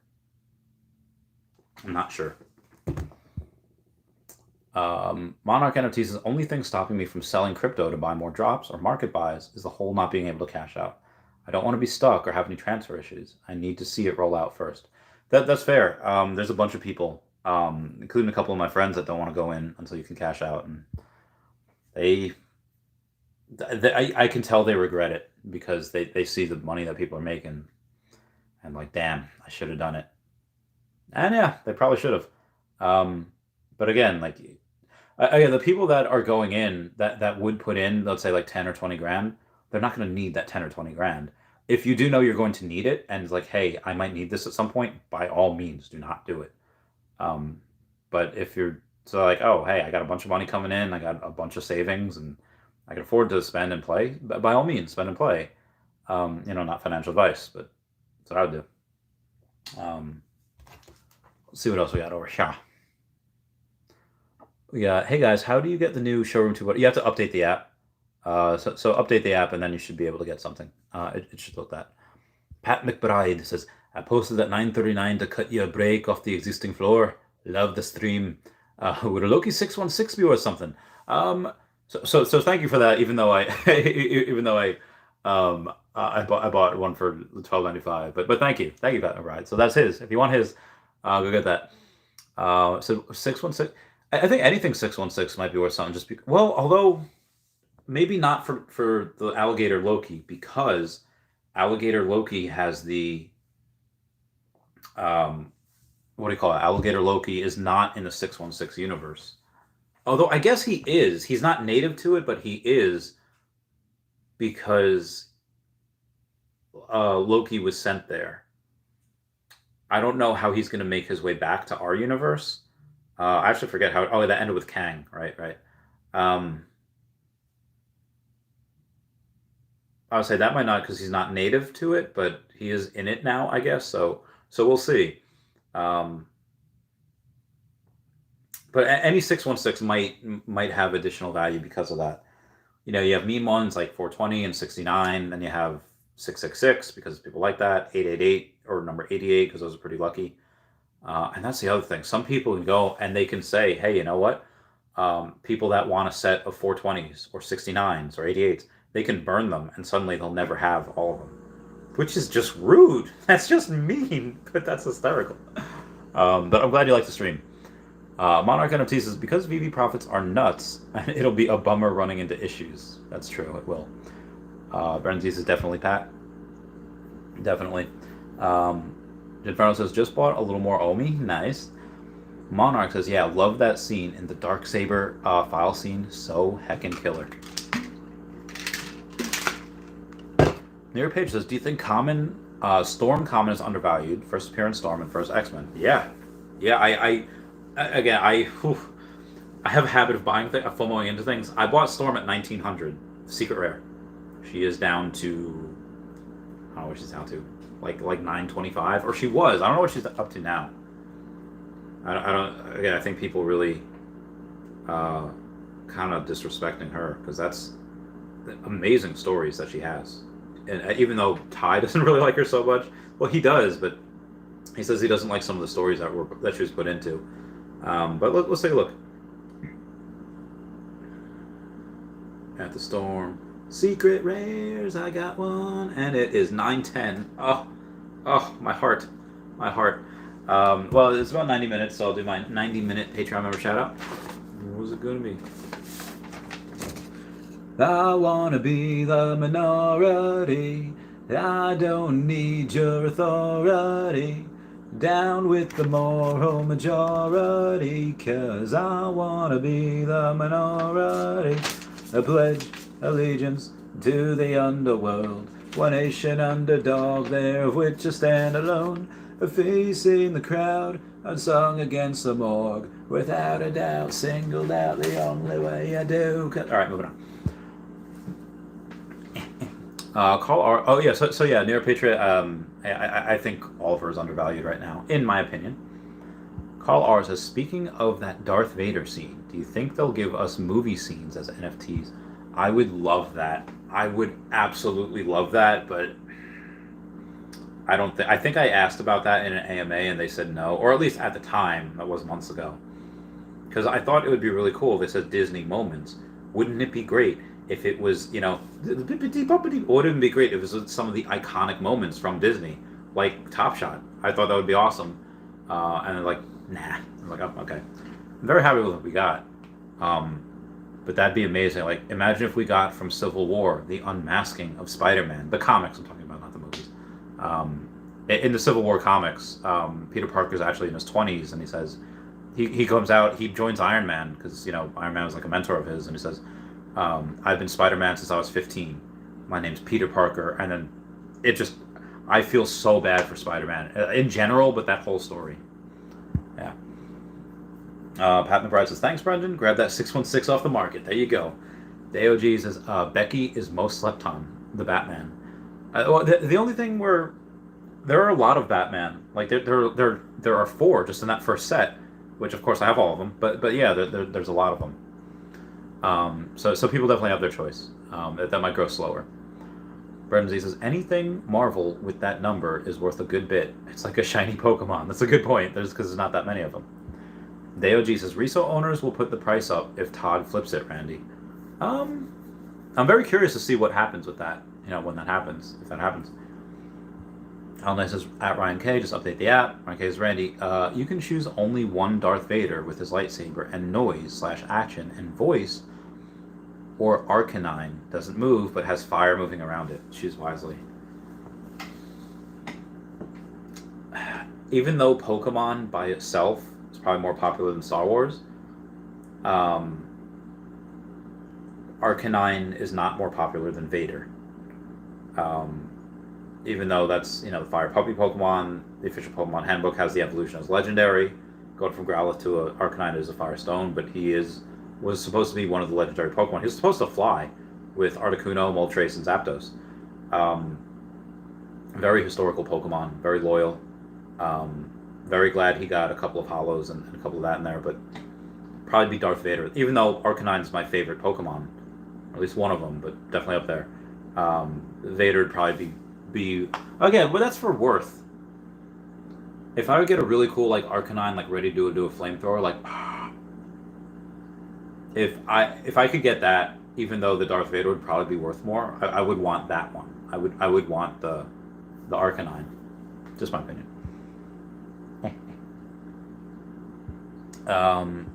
I'm not sure. Monarch NFTs is the only thing stopping me from selling crypto to buy more drops or market buys is the whole not being able to cash out. I don't want to be stuck or have any transfer issues. I need to see it roll out first. That's fair. There's a bunch of people including a couple of my friends that don't want to go in until you can cash out, and I can tell they regret it because they see the money that people are making, and like, damn, I should have done it. And yeah, they probably should have. But again, like, again, the people that are going in that would put in, let's say like 10 or 20 grand, they're not going to need that 10 or 20 grand. If you do know you're going to need it, and it's like, hey, I might need this at some point, by all means, do not do it. But if you're so like, oh, hey, I got a bunch of money coming in, I got a bunch of savings, and I can afford to spend and play, by all means, spend and play. Not financial advice, but that's what I would do. Let's see what else we got over here. Yeah, hey guys, how do you get the new Showroom 2? You have to update the app. So update the app, and then you should be able to get something. It should look that. Pat McBride says, I posted at 9:39 to cut you a break off the existing floor. Love the stream. Would a Loki 616 be or something? So thank you for that. Even though I bought one for $12.95, but thank you, Pat McBride. So that's his. If you want his, go get that. So 616. I think anything 616 might be worth something. Although maybe not for the Alligator Loki, because Alligator Loki has the what do you call it? Alligator Loki is not in the 616 universe. Although I guess he is. He's not native to it, but he is, because Loki was sent there. I don't know how he's going to make his way back to our universe. I actually forget how. Oh, that ended with Kang, right? I would say that might not, because he's not native to it, but he is in it now, I guess. So we'll see. But any 616 might have additional value because of that. You have meme ones like 420 and 69, then you have 666 because people like that, 888 or number 88 because those are pretty lucky. And that's the other thing. Some people can go and they can say, hey, you know what? People that want a set of 420s or 69s or 88s, they can burn them, and suddenly they'll never have all of them, which is just rude. That's just mean, but that's hysterical. But I'm glad you like the stream. Monarch NFT says, because Veve profits are nuts, it'll be a bummer running into issues. That's true, it will. Brenzies is definitely Pat. Definitely. Inferno says, just bought a little more Omi. Nice. Monarch says, yeah, love that scene in the Darksaber file scene. So heckin' killer. Near Page says, do you think Storm Common is undervalued? First appearance Storm and first X-Men. Yeah. I have a habit of buying things, of FOMOing into things. I bought Storm at 1900, secret rare. She is down to, I don't know what she's down to, like 925, or she was. I don't know what she's up to now. I think people really kind of disrespecting her, because that's amazing stories that she has. And even though Ty doesn't really like her so much, well, he does, but he says he doesn't like some of the stories that she was put into. But let's take a look at the Storm. Secret rares, I got one, and it is 910. Oh, my heart. Well, it's about 90 minutes, so I'll do my 90-minute Patreon member shout out. What was it going to be? I wanna be the minority. I don't need your authority. Down with the moral majority, 'cause I wanna be the minority. I pledge allegiance to the underworld, one nation underdog, there of which I stand alone. Facing the crowd, unsung against the morgue, without a doubt, singled out the only way I do. Alright, moving on. Call Arya. Oh yeah, so yeah, Near Patriot. I think Oliver is undervalued right now, in my opinion. Call Arya says, speaking of that Darth Vader scene, do you think they'll give us movie scenes as NFTs? I would love that. I would absolutely love that, but I don't think. I think I asked about that in an AMA and they said no, or at least at the time. That was months ago. Because I thought it would be really cool if they said Disney moments. Wouldn't it be great if it was, wouldn't it be great if it was some of the iconic moments from Disney, like Top Shot? I thought that would be awesome. And like, Nah. I'm like, oh, okay. I'm very happy with what we got. But that'd be amazing. Like, imagine if we got from Civil War the unmasking of Spider-Man. The comics I'm talking about, not the movies. In the Civil War comics, Peter Parker's actually in his 20s, and he says, he comes out, he joins Iron Man, because, Iron Man was like a mentor of his, and he says, I've been Spider-Man since I was 15. My name's Peter Parker. And then I feel so bad for Spider-Man in general, but that whole story. Yeah. Pat McBride says, thanks, Brendan. Grab that 616 off the market. There you go. The AOG says, Becky is most slept on, the Batman. Well, the only thing where there are a lot of Batman. Like, there are 4 just in that first set, which, of course, I have all of them. But yeah, there's a lot of them. So people definitely have their choice. That might grow slower. Brendan Z says, anything Marvel with that number is worth a good bit. It's like a shiny Pokemon. That's a good point. Because there's not that many of them. The OG says, Risso owners will put the price up if Todd flips it, Randy. I'm very curious to see what happens with that, when that happens, if that happens. Alan says, at Ryan K, just update the app. Ryan K says, Randy, you can choose only one Darth Vader with his lightsaber and noise/action and voice, or Arcanine doesn't move but has fire moving around it. Choose wisely. Even though Pokemon by itself is probably more popular than Star Wars, Arcanine is not more popular than Vader. Even though that's, the Fire Puppy Pokemon, the official Pokemon Handbook has the evolution as legendary. Going from Growlithe to Arcanine is a Fire Stone, but he was supposed to be one of the legendary Pokemon. He was supposed to fly with Articuno, Moltres, and Zapdos. Very historical Pokemon, very loyal. Very glad he got a couple of Hollows and a couple of that in there, but probably be Darth Vader. Even though Arcanine is my favorite Pokemon, or at least one of them, but definitely up there. Vader would probably be again, but that's for worth. If I would get a really cool Arcanine ready to do a flamethrower, if I could get that, even though the Darth Vader would probably be worth more, I would want that one. I would want the Arcanine. Just my opinion.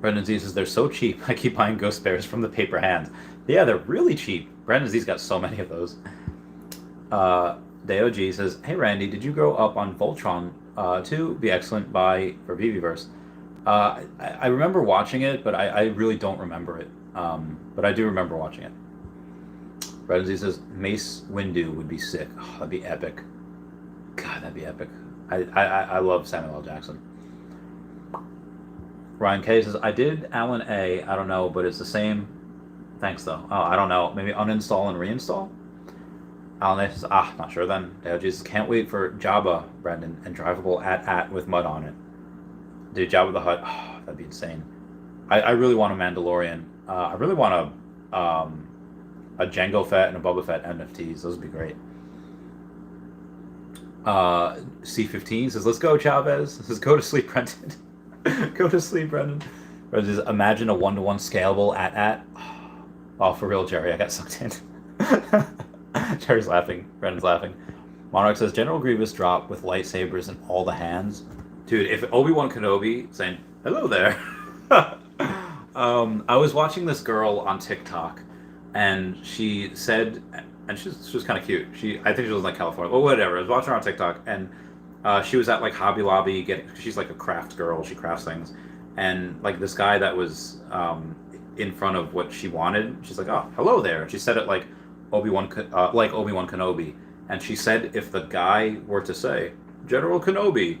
Brendan Z says, they're so cheap. I keep buying Ghost Bears from the paper hands. Yeah, they're really cheap. Brendan Z's got so many of those. Deo G says, hey Randy, did you grow up on Voltron 2? Be excellent for Veveverse. I remember watching it, but I really don't remember it. But I do remember watching it. Brendan Z says, Mace Windu would be sick. Oh, that'd be epic. God, that'd be epic. I love Samuel L. Jackson. Ryan K says, I did Alan A. I don't know, but it's the same. Thanks, though. Oh, I don't know. Maybe uninstall and reinstall? Alan A says, not sure then. Dale Jesus, can't wait for Jabba, Brendan, and drivable at with mud on it. Dude, Jabba the Hutt. Oh, that'd be insane. I really want a Mandalorian. I really want a Jango Fett and a Boba Fett NFTs. Those would be great. C15 says, let's go, Chavez. Says, go to sleep, Brendan. Go to sleep, Brendan. Brendan says, imagine a 1-to-1 scalable at. Oh, for real, Jerry. I got sucked in. Jerry's laughing. Brendan's laughing. Monarch says, General Grievous dropped with lightsabers in all the hands. Dude, if Obi-Wan Kenobi saying, hello there. I was watching this girl on TikTok, and she said, and she was kind of cute. I think she was in California, but whatever. I was watching her on TikTok, and she was at Hobby Lobby she's a craft girl. She crafts things, and this guy that was in front of what she wanted. She's like, oh, hello there. And she said it like Obi-Wan Kenobi, and she said if the guy were to say General Kenobi,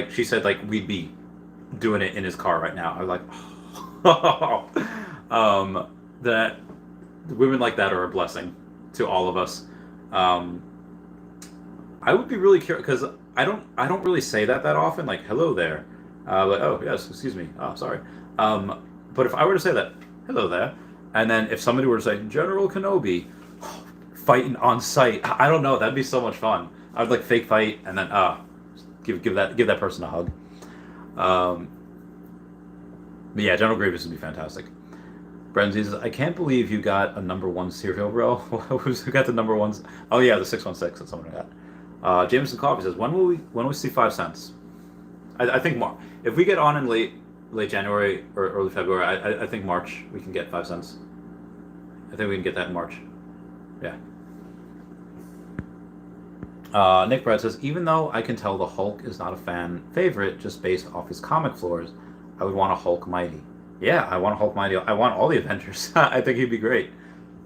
she said we'd be doing it in his car right now. I was like, oh. That women like that are a blessing to all of us. I would be really curious because I don't really say that often. Hello there. Oh yes, excuse me. Oh, sorry. But if I were to say that, hello there, and then if somebody were to say General Kenobi, fighting on sight, I don't know. That'd be so much fun. I would fake fight and then give that person a hug. But yeah, General Grievous would be fantastic. Brendan says, I can't believe you got a number 1 cereal, bro. Who got the number 1s? Oh yeah, the 616 that someone got. Jameson Coffee says, when will we see 5 cents? I think if we get on in late January or early February, I think March we can get 5 cents. I think we can get that in March. Yeah. Nick Brett says, even though I can tell the Hulk is not a fan favorite just based off his comic floors, I would want a Hulk Mighty. Yeah, I want a Hulk Mighty. I want all the Avengers. I think he'd be great.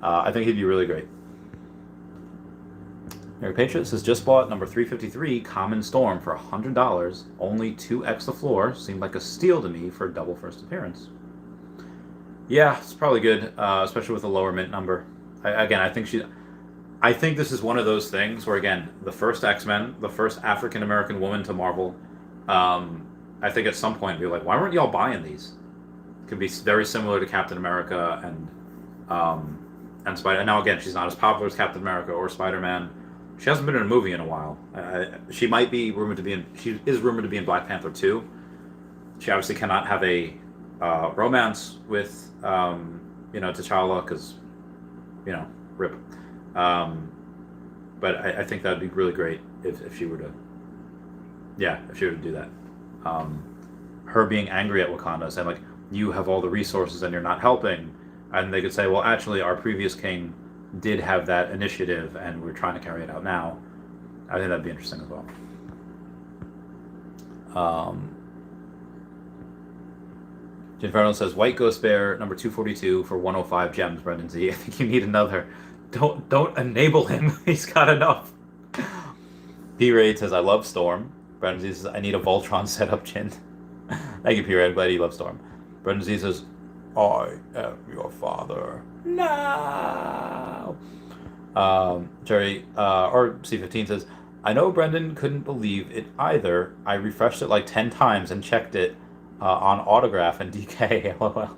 I think he'd be really great. Mary Patriot says, just bought number 353 Common Storm for $100. Only 2x the floor. Seemed like a steal to me for a double first appearance. Yeah, it's probably good, especially with a lower mint number. I think this is one of those things where, again, the first X-Men, the first African-American woman to Marvel, I think at some point be like, why weren't y'all buying these? It could be very similar to Captain America and Spider. Now, again, she's not as popular as Captain America or Spider-Man. She hasn't been in a movie in a while. She might be rumored to be in. She is rumored to be in Black Panther 2. She obviously cannot have a romance with T'Challa because rip. But I think that'd be really great if she were to. Yeah, if she were to do that. Her being angry at Wakanda, saying like, you have all the resources and you're not helping, and they could say, well, actually, our previous king did have that initiative and we're trying to carry it out now. I think that'd be interesting as well. Ginferno says, White Ghost Bear number 242 for 105 gems, Brendan Z. I think you need another. Don't enable him. He's got enough. P-Raid says, I love Storm. Brendan Z says, I need a Voltron setup, Jin. Thank you, P-Raid. Glad you love Storm. Brendan Z says, I am your father. No. Jerry, or C15 says, I know Brendan couldn't believe it either. I refreshed it like 10 times and checked it on Autograph and DK. LOL.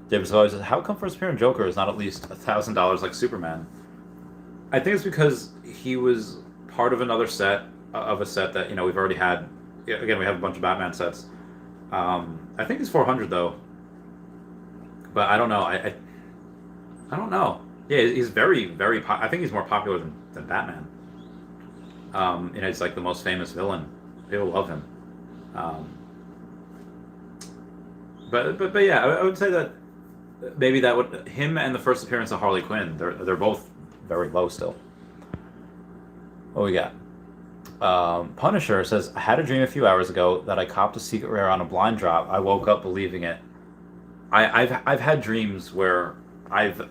James always says, how come First Appearance Joker is not at least $1,000 like Superman? I think it's because he was part of another set, of a set that, we've already had. Again, we have a bunch of Batman sets. I think he's 400 though. But I don't know. I don't know. Yeah, he's very, very. I think he's more popular than Batman. He's like the most famous villain. People love him. But yeah, I would say that maybe that would him and the first appearance of Harley Quinn. They're both very low still. What we got? Punisher says, I had a dream a few hours ago that I copped a secret rare on a blind drop. I woke up believing it. I've had dreams where I've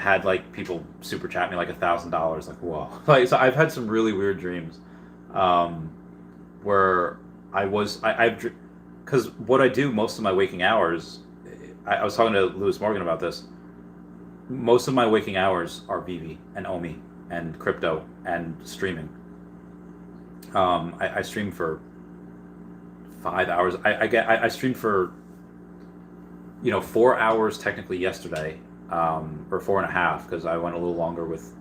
had like people super chat me like $1,000, like whoa. Like, so I've had some really weird dreams, where because what I do most of my waking hours, I was talking to Lewis Morgan about this. Most of my waking hours are Veve and Omi and crypto and streaming. I stream for 5 hours. I streamed for 4 hours technically yesterday, or 4.5 because I went a little longer with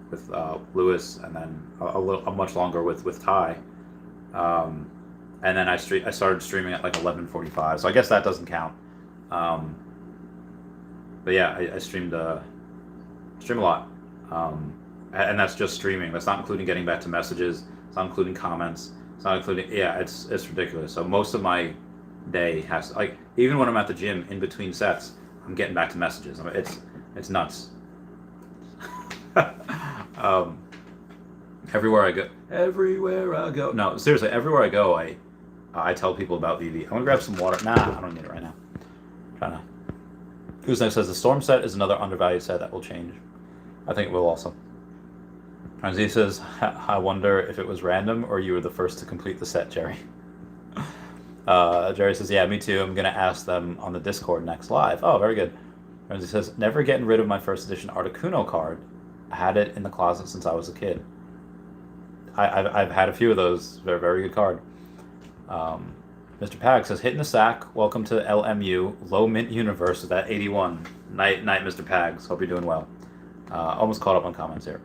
Lewis, and then a much longer with Ty, and then I started streaming at like 11:45. So I guess that doesn't count. But yeah, I stream a lot, and that's just streaming. That's not including getting back to messages. It's not including comments. It's not including it's ridiculous. So most of my day has even when I'm at the gym in between sets, I'm getting back to messages. It's nuts. Everywhere I go. No, seriously, everywhere I go, I tell people about Veve. I'm gonna grab some water. Nah, I don't need it right now. Who's next says the Storm set is another undervalued set that will change. I think it will also. Z says, I wonder if it was random or you were the first to complete the set, Jerry. Jerry says, yeah, me too. I'm going to ask them on the Discord next live. Oh, very good. Ramsey says, never getting rid of my first edition Articuno card. I had it in the closet since I was a kid. I've had a few of those. They're a very good card. Mr. Pag says, hitting the sack. Welcome to LMU. Low Mint Universe with that 81. Night, Mr. Pags. Hope you're doing well. Almost caught up on comments here.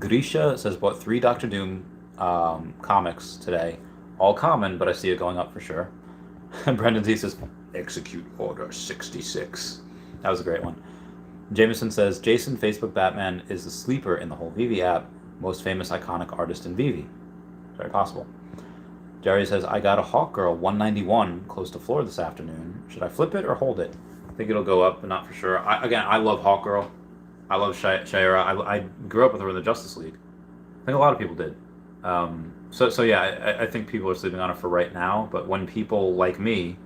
Grisha says, bought 3 Doctor Doom comics today. All common, but I see it going up for sure. And Brendan Z says, execute order 66. That was a great one. Jameson says, Jason, Facebook Batman is the sleeper in the whole Veve app. Most famous iconic artist in Veve. Very possible. Jerry says, I got a Hawk Girl 191 close to floor this afternoon. Should I flip it or hold it? I think it'll go up, but not for sure. I love Hawk Girl. I love Shayera. I grew up with her in the Justice League. I think a lot of people did. So yeah, I think people are sleeping on it for right now. But when people like me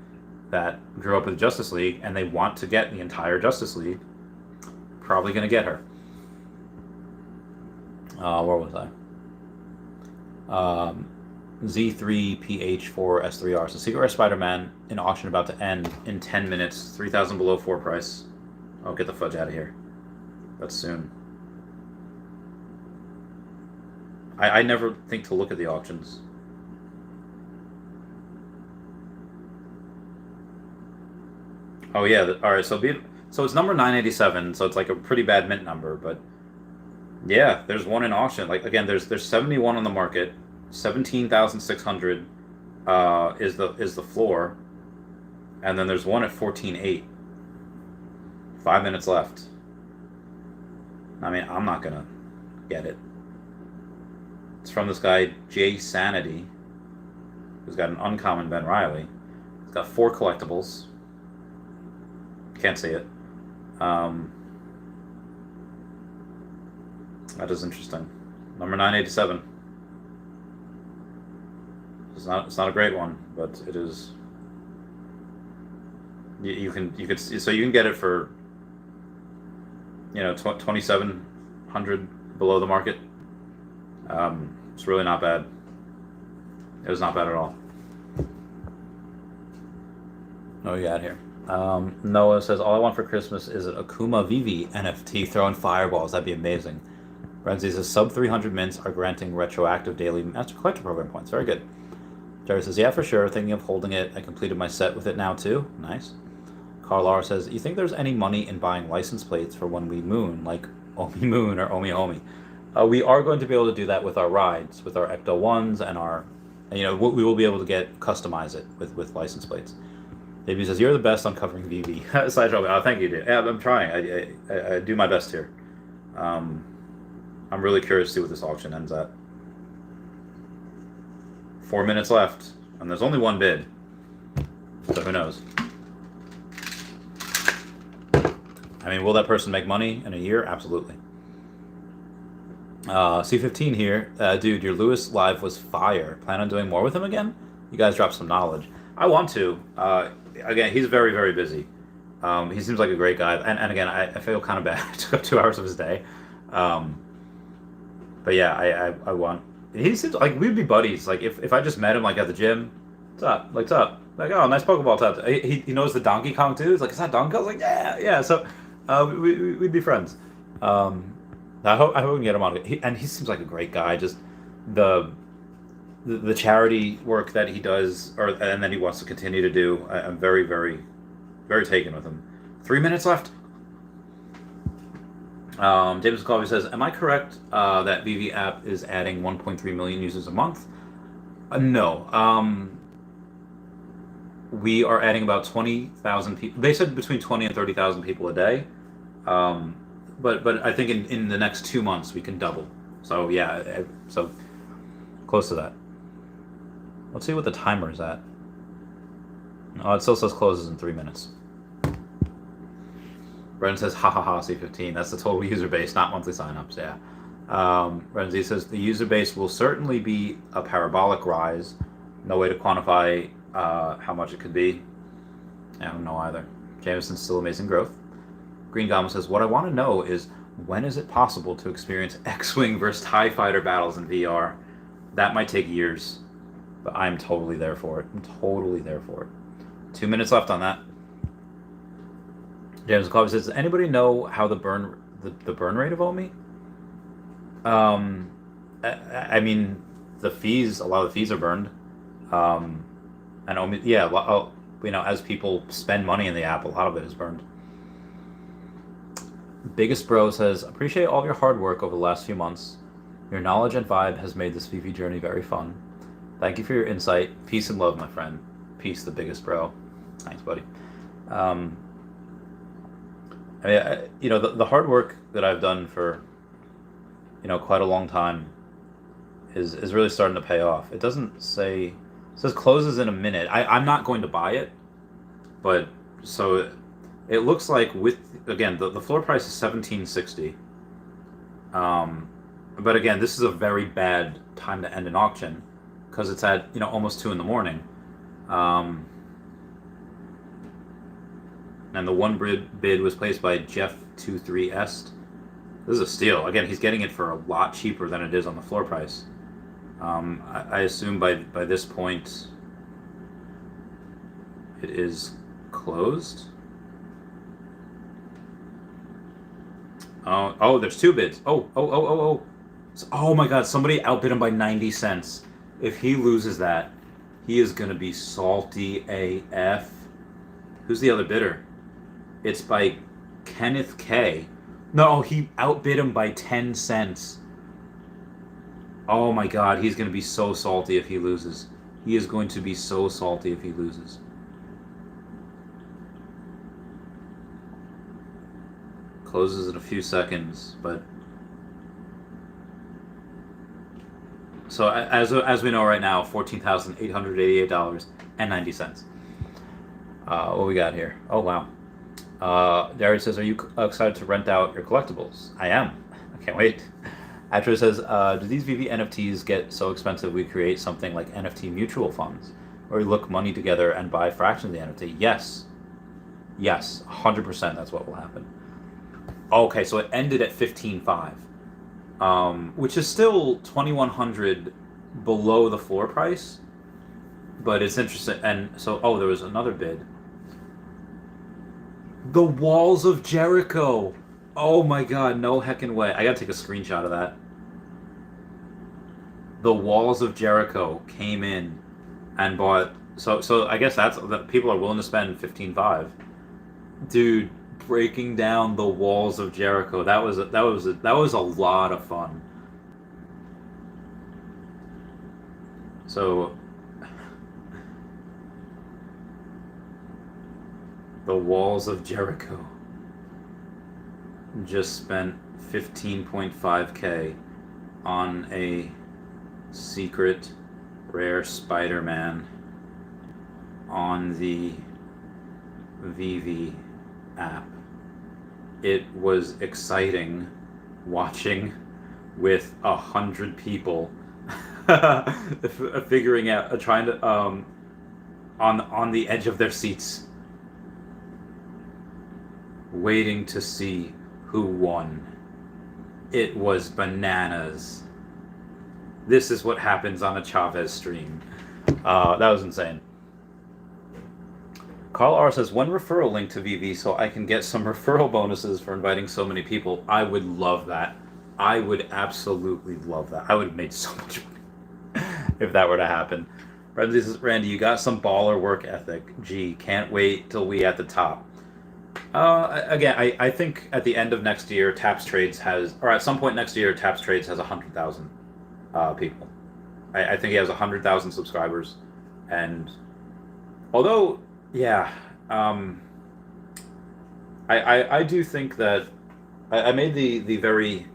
that grew up with Justice League and they want to get the entire Justice League, probably going to get her. Where was I? Z3PH4S3R. So Secret Rare Spider-Man in auction about to end in 10 minutes. 3,000 below floor price. I'll get the fudge out of here. That's soon. I never think to look at the auctions. Oh yeah, all right. So it's number 987. So it's like a pretty bad mint number, but yeah, there's one in auction. Like again, there's 71 on the market. 17,600 is the floor, and then there's one at 14.8. 5 minutes left. I mean, I'm not gonna get it. It's from this guy Jay Sanity, who's got an uncommon Ben Riley. He's got 4 collectibles. Can't see it. That is interesting. Number 987. It's not a great one, but it is. You can get it for 2,700 below the market. It's really not bad. It was not bad at all. Oh, you got here. Noah says, all I want for Christmas is an Akuma Veve NFT throwing fireballs. That'd be amazing. Renzi says, sub 300 mints are granting retroactive daily Master Collector Program points. Very good. Jerry says, yeah, for sure. Thinking of holding it. I completed my set with it now, too. Nice. Carl Lara says, you think there's any money in buying license plates for when we moon, like Omi Moon or Omi Omi? We are going to be able to do that with our rides, with our Ecto 1s and our, we will be able to customize it with license plates. Davey says, you're the best on covering Veve. Oh, thank you, dude. Yeah, I'm trying. I do my best here. I'm really curious to see what this auction ends at. 4 minutes left, and there's only one bid. So who knows? I mean, will that person make money in a year? Absolutely. C15 here. Dude, your Lewis live was fire. Plan on doing more with him again? You guys dropped some knowledge. I want to. Again, he's very, very busy. He seems like a great guy. And again, I feel kind of bad. I took up 2 hours of his day. But yeah, I want... He seems like we'd be buddies. Like, if I just met him, like, at the gym, what's up? Like, what's up? Like, oh, nice Pokeball top. He knows the Donkey Kong, too. He's like, is that Donkey Kong? I was like, yeah. So, we'd be friends. I hope we can get him on. And he seems like a great guy. Just the charity work that he does, and then he wants to continue to do. I'm very, very, very taken with him. 3 minutes left. James McCulvey says, am I correct that Veve app is adding 1.3 million users a month? No. We are adding about 20,000 people. They said between 20 and 30,000 people a day. But I think in the next 2 months we can double. So yeah, so close to that. Let's see what the timer is at. Oh, it still says closes in 3 minutes. Brennan says, ha ha ha, C15. That's the total user base, not monthly signups, yeah. Brennan Z says, the user base will certainly be a parabolic rise. No way to quantify how much it could be. I don't know either. Jameson's still amazing growth. Green Goblin says, what I want to know is, when is it possible to experience X-Wing versus TIE Fighter battles in VR? That might take years, but I'm totally there for it. I'm totally there for it. 2 minutes left on that. James McCulvey says, does anybody know how the burn rate of Omi? I mean, a lot of the fees are burned. And Omi, yeah, as people spend money in the app, a lot of it is burned. Biggest Bro says, appreciate all your hard work over the last few months. Your knowledge and vibe has made this Veve journey very fun. Thank you for your insight. Peace and love, my friend. Peace, the Biggest Bro. Thanks, buddy. The hard work that I've done for, quite a long time is really starting to pay off. It doesn't say says closes in a minute. I'm not going to buy it, but so it looks like with again the floor price is $17.60. But again, this is a very bad time to end an auction because it's at almost 2 a.m. And the one bid was placed by Jeff23est. This is a steal. Again, he's getting it for a lot cheaper than it is on the floor price. I assume by this point it is closed. Oh, there's 2 bids. Oh my God! Somebody outbid him by 90 cents. If he loses that, he is gonna be salty AF. Who's the other bidder? It's by Kenneth K. No, he outbid him by 10 cents. Oh my God, he's going to be so salty if he loses. He is going to be so salty if he loses. Closes in a few seconds, but... So as we know right now, $14,888.90. What we got here? Oh, wow. Darius says, are you excited to rent out your collectibles? I am. I can't wait. Atro says, do these Veve NFTs get so expensive we create something like NFT mutual funds, where we look money together and buy fractions of the NFT? Yes. Yes, 100% that's what will happen. Okay, so it ended at 15.5, which is still 2,100 below the floor price, but it's interesting. And so, there was another bid. The Walls of Jericho. Oh my God, no heckin' way. I gotta take a screenshot of that. The Walls of Jericho came in and bought. So I guess that's that people are willing to spend 15.5. Dude, breaking down the Walls of Jericho. That was a lot of fun. So the Walls of Jericho just spent 15.5K on a secret rare Spider-Man on the Veve app. It was exciting watching with 100 people figuring out, trying to on the edge of their seats, waiting to see who won. It was bananas. This is what happens on a Chavez stream. That was insane. Carl R says, one referral link to Veve so I can get some referral bonuses for inviting so many people. I would love that. I would absolutely love that. I would have made so much money if that were to happen. Randy says, Randy, you got some baller work ethic. Gee, can't wait till we at the top. Again, I think at the end of next year, Taps Trades has, or at some point next year, Taps Trades has 100,000 people. I think he has 100,000 subscribers, and although, yeah, I do think that I made the very,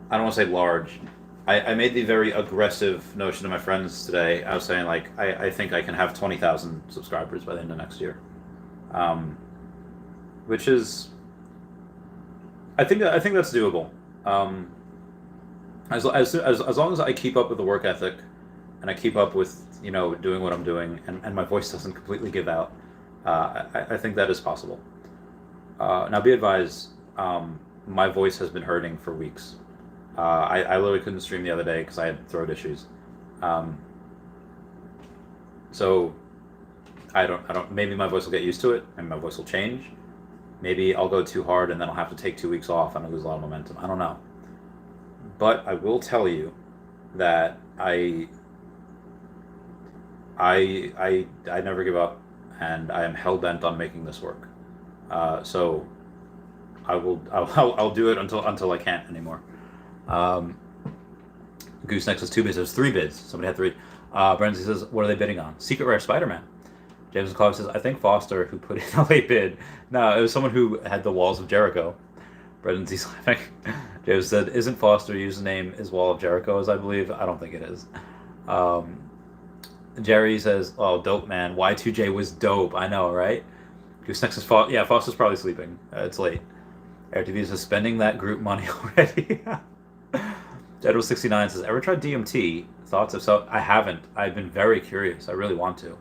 I don't want to say large, I made the very aggressive notion to my friends today. I was saying, like, I think I can have 20,000 subscribers by the end of next year. Which is, I think that's doable. As long as I keep up with the work ethic, and I keep up with doing what I'm doing, and my voice doesn't completely give out, I think that is possible. Now, be advised, my voice has been hurting for weeks. I literally couldn't stream the other day because I had throat issues. So I don't. Maybe my voice will get used to it, and my voice will change. Maybe I'll go too hard, and then I'll have to take 2 weeks off, and I'll lose a lot of momentum. I don't know. But I will tell you that I never give up, and I am hell bent on making this work. So I'll do it until I can't anymore. Gooseneck says 2 bids. There's 3 bids. Somebody had 3. Brenzy says, what are they bidding on? Secret Rare Spider-Man. James McCullough says, I think Foster, who put in a late bid. No, it was someone who had the Walls of Jericho. Brenzy's laughing. James said, isn't Foster username is Wall of Jericho, as I believe? I don't think it is. Jerry says, "Oh, dope, man. Y2J was dope. I know, right?" Who's next is Foss? Yeah, Foss is probably sleeping. It's late. RTV is spending that group money already. Jedwell69 says, "Ever tried DMT? Thoughts? If so, I haven't. I've been very curious. I really want to.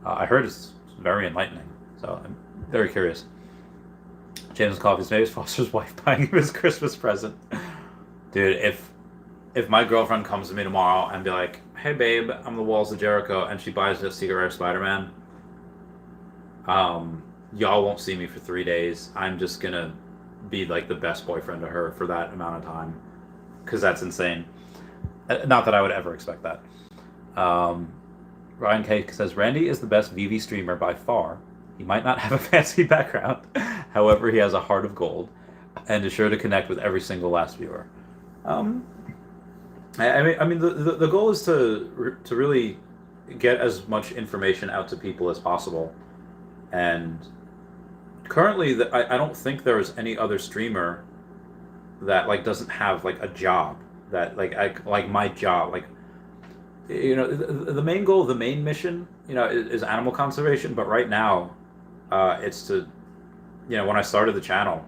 I heard it's very enlightening, so I'm very curious." James Coffee's maybe it's Foster's wife buying him his Christmas present. Dude, if my girlfriend comes to me tomorrow and be like, "Hey babe, I'm the Walls of Jericho," and she buys a Secret Rare Spider-Man, y'all won't see me for 3 days. I'm just gonna be like the best boyfriend to her for that amount of time, because that's insane. Not that I would ever expect that. Ryan K says, "Randy is the best VV streamer by far. He might not have a fancy background, however, he has a heart of gold, and is sure to connect with every single last viewer." I mean, the goal is to really get as much information out to people as possible, and currently, I don't think there is any other streamer that like doesn't have like a job that like my job, like, you know, the main goal, the main mission, you know, is animal conservation. But right now, it's to, you know, when I started the channel,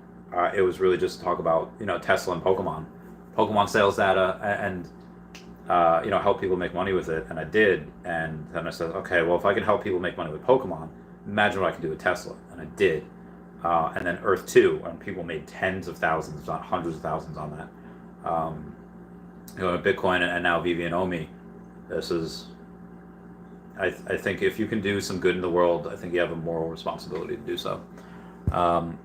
it was really just to talk about, you know, Tesla and Pokemon sales data, and you know, help people make money with it. And I did, and then I said, okay, well, if I can help people make money with Pokemon, imagine what I can do with Tesla. And I did. And then Earth 2, and people made tens of thousands, if not hundreds of thousands on that. You know, Bitcoin, and now Veve and Omi. This is, I think if you can do some good in the world, I think you have a moral responsibility to do so. Carl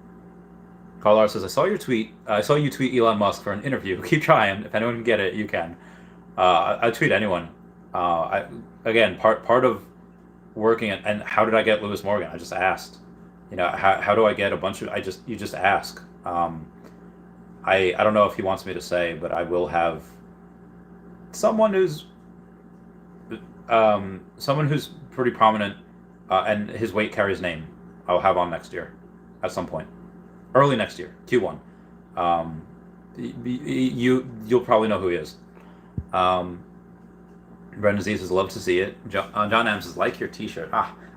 R says, I saw you tweet Elon Musk for an interview. Keep trying. If anyone can get it, you can. I tweet anyone. Again, part of working and how did I get Lewis Morgan? I just asked. You know, how do I get a bunch of? You just ask. I don't know if he wants me to say, but I will have someone who's pretty prominent, and his weight carries name. I'll have on next year, at some point, early next year, Q1. You'll probably know who he is. Brendan Z says, love to see it. John M says, like your T-shirt.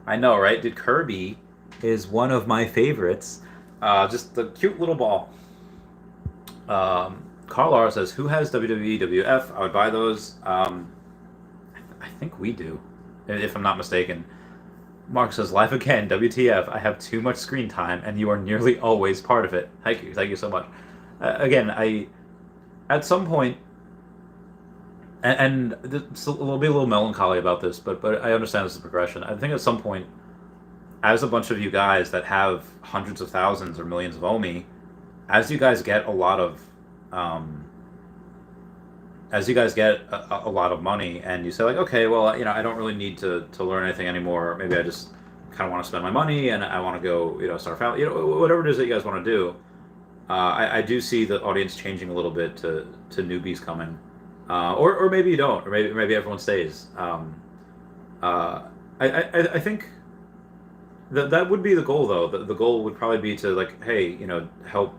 I know, right? Dude, Kirby is one of my favorites. Just the cute little ball. Carl R says, who has WWE WF? I would buy those. I think we do, if I'm not mistaken. Mark says, live again, WTF. I have too much screen time, and you are nearly always part of it. Thank you so much. Again, at some point, and there'll be a little melancholy about this, but I understand this is progression. I think at some point, as a bunch of you guys that have hundreds of thousands or millions of Omi, as you guys get a lot of money, and you say like, okay, well, you know, I don't really need to learn anything anymore. Maybe I just kind of want to spend my money, and I want to go, you know, start a family, you know, whatever it is that you guys want to do. I do see the audience changing a little bit to newbies coming, or maybe you don't, or maybe everyone stays. I think that would be the goal, though. The goal would probably be to, like, hey, you know, help,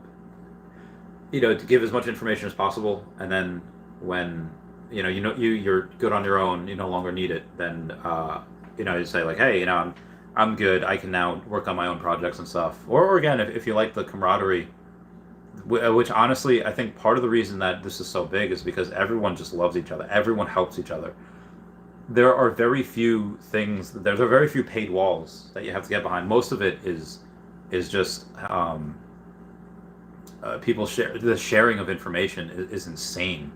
you know, to give as much information as possible, and then when you're good on your own, you no longer need it, then you know, you say like, hey, you know, I'm good, I can now work on my own projects and stuff. Or again, if you like the camaraderie, which honestly I think part of the reason that this is so big is because everyone just loves each other, everyone helps each other. There are very few things, there's a very few paid walls that you have to get behind. Most of it is just people share. The sharing of information is insane.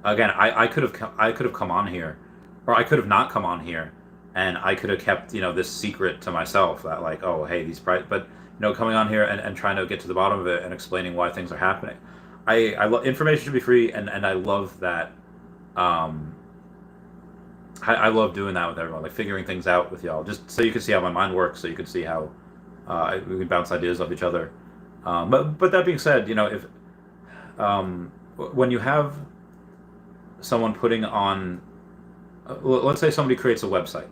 Again, I could have come on here, or I could have not come on here, and I could have kept, you know, this secret to myself, that like, oh, hey, these price, but, you know, coming on here and trying to get to the bottom of it and explaining why things are happening. I love information should be free, and I love that. I love doing that with everyone, like figuring things out with y'all, just so you can see how my mind works, so you can see how we can bounce ideas off each other. But that being said, you know, if when you have someone putting on, let's say somebody creates a website,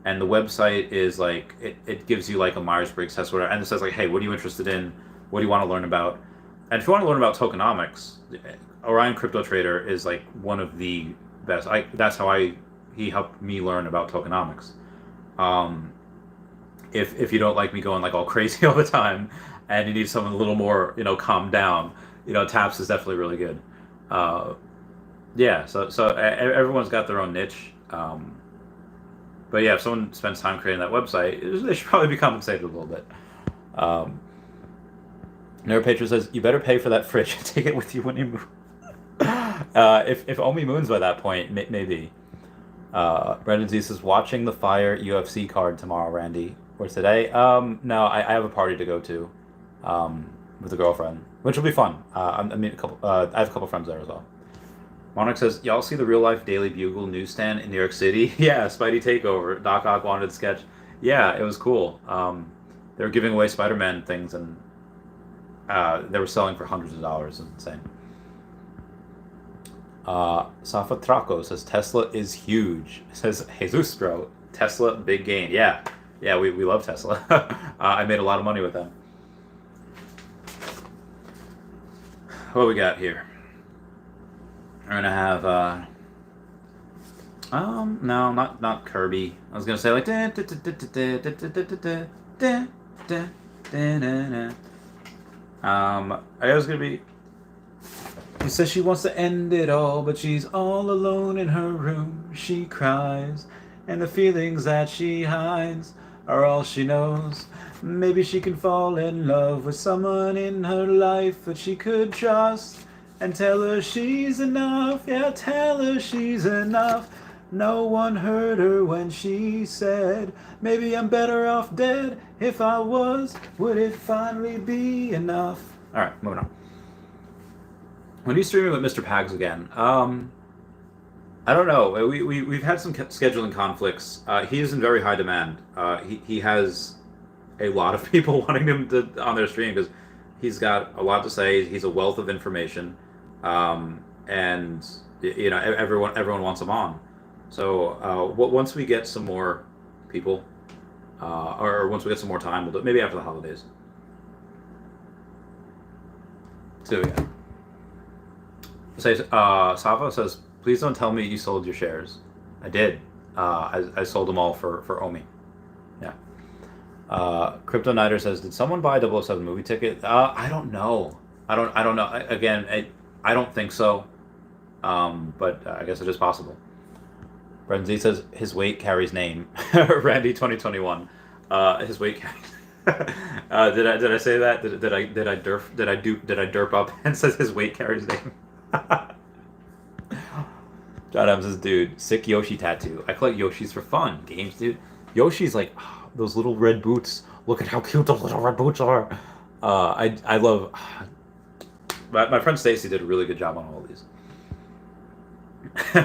and the website is like, it gives you like a Myers-Briggs test, whatever, and it says like, hey, what are you interested in? What do you want to learn about? And if you want to learn about tokenomics, Orion Crypto Trader is like one of the best. That's how he helped me learn about tokenomics. If you don't like me going like all crazy all the time, and you need someone a little more, calm down, Taps is definitely really good. Yeah, so everyone's got their own niche. But yeah, if someone spends time creating that website, they should probably be compensated a little bit. Nerd Patron says, you better pay for that fridge and take it with you when you move. If Omi moons by that point, maybe. Brendan Z says, watching the Fire UFC card tomorrow, Randy. Or today? No, I have a party to go to with a girlfriend, which will be fun. I have a couple friends there as well. Monarch says, y'all see the Real Life Daily Bugle newsstand in New York City? Yeah, Spidey Takeover. Doc Ock wanted to sketch. Yeah, it was cool. They were giving away Spider-Man things, and they were selling for hundreds of dollars. It's insane. Safa Traco says, Tesla is huge. Says, Jesus, bro. Tesla, big gain. Yeah, we love Tesla. I made a lot of money with them. What we got here? We're gonna have no, not Kirby. I was gonna say like I was gonna be. He says she wants to end it all, but she's all alone in her room. She cries, and the feelings that she hides are all she knows. Maybe she can fall in love with someone in her life that she could trust. And tell her she's enough, yeah, tell her she's enough. No one heard her when she said, maybe I'm better off dead. If I was, would it finally be enough? All right, moving on. When he's streaming with Mr. Pags again, I don't know. We've had some scheduling conflicts. He is in very high demand. He has a lot of people wanting him on their stream because he's got a lot to say. He's a wealth of information. And everyone wants him on. So once we get some more people, or once we get some more time, we'll do it maybe after the holidays. So yeah. Safa says, please don't tell me you sold your shares. I did. I sold them all for Omi. Yeah. Crypto Nighter says, did someone buy 007 movie ticket? I don't know. I don't know. Again, I don't think so, but I guess it is possible. Brendan Z says his weight carries name. Randy 2021. His weight carries. Did I say that? Did I derp up and says his weight carries name? John Adams says, dude, sick Yoshi tattoo. I collect Yoshis for fun. Games, dude. Yoshi's like those little red boots. Look at how cute those little red boots are. I love. My friend Stacy did a really good job on all of these.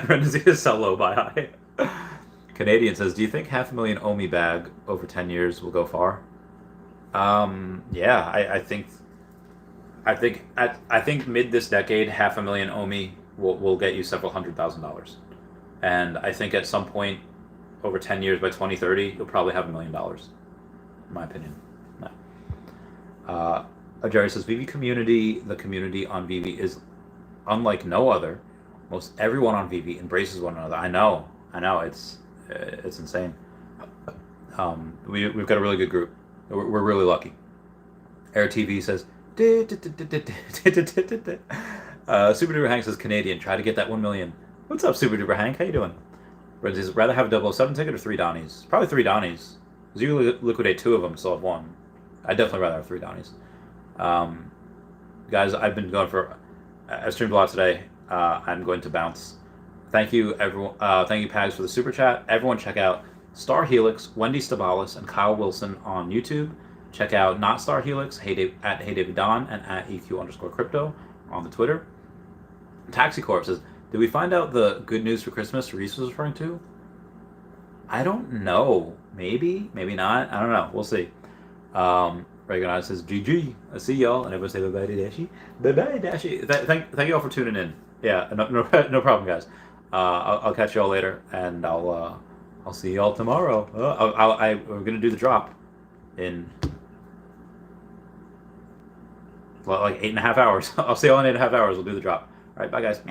Brendan Z is sell low, buy high. Canadian says, do you think 500,000 Omi bag over 10 years will go far? Yeah, I think mid this decade, 500,000 Omi will get you several $100,000. And I think at some point over 10 years, by 2030, you'll probably have $1 million. In my opinion. No. Jerry says, Veve community, the community on Veve is unlike no other. Most everyone on Veve embraces one another. I know, it's insane. We've got a really good group. We're really lucky. Air TV says, Super Duper Hank says, Canadian, try to get that 1 million. What's up, Super Duper Hank? How you doing? Brent says, rather have a 007 ticket or 3 Donnies? Probably 3 Donnies. Because you liquidate 2 of them, still have 1. I'd definitely rather have 3 Donnies. Guys, I've been going for. I streamed a lot today. I'm going to bounce. Thank you, everyone. Thank you, Pags, for the super chat. Everyone, check out Star Helix, Wendy Stibalis, and Kyle Willson on YouTube. Check out Not Star Helix at Hey David Don and at EQ_crypto on the Twitter. Taxi Corp says, did we find out the good news for Christmas Reese was referring to? I don't know. Maybe not. I don't know. We'll see. Reagan says, GG. I see y'all. And everyone say bye-bye to Dashi. Bye-bye, Dashi. Thank you all for tuning in. Yeah, no problem, guys. I'll catch y'all later, and I'll see y'all tomorrow. We're gonna do the drop in like 8.5 hours. I'll see y'all in 8.5 hours. We'll do the drop. All right, bye, guys.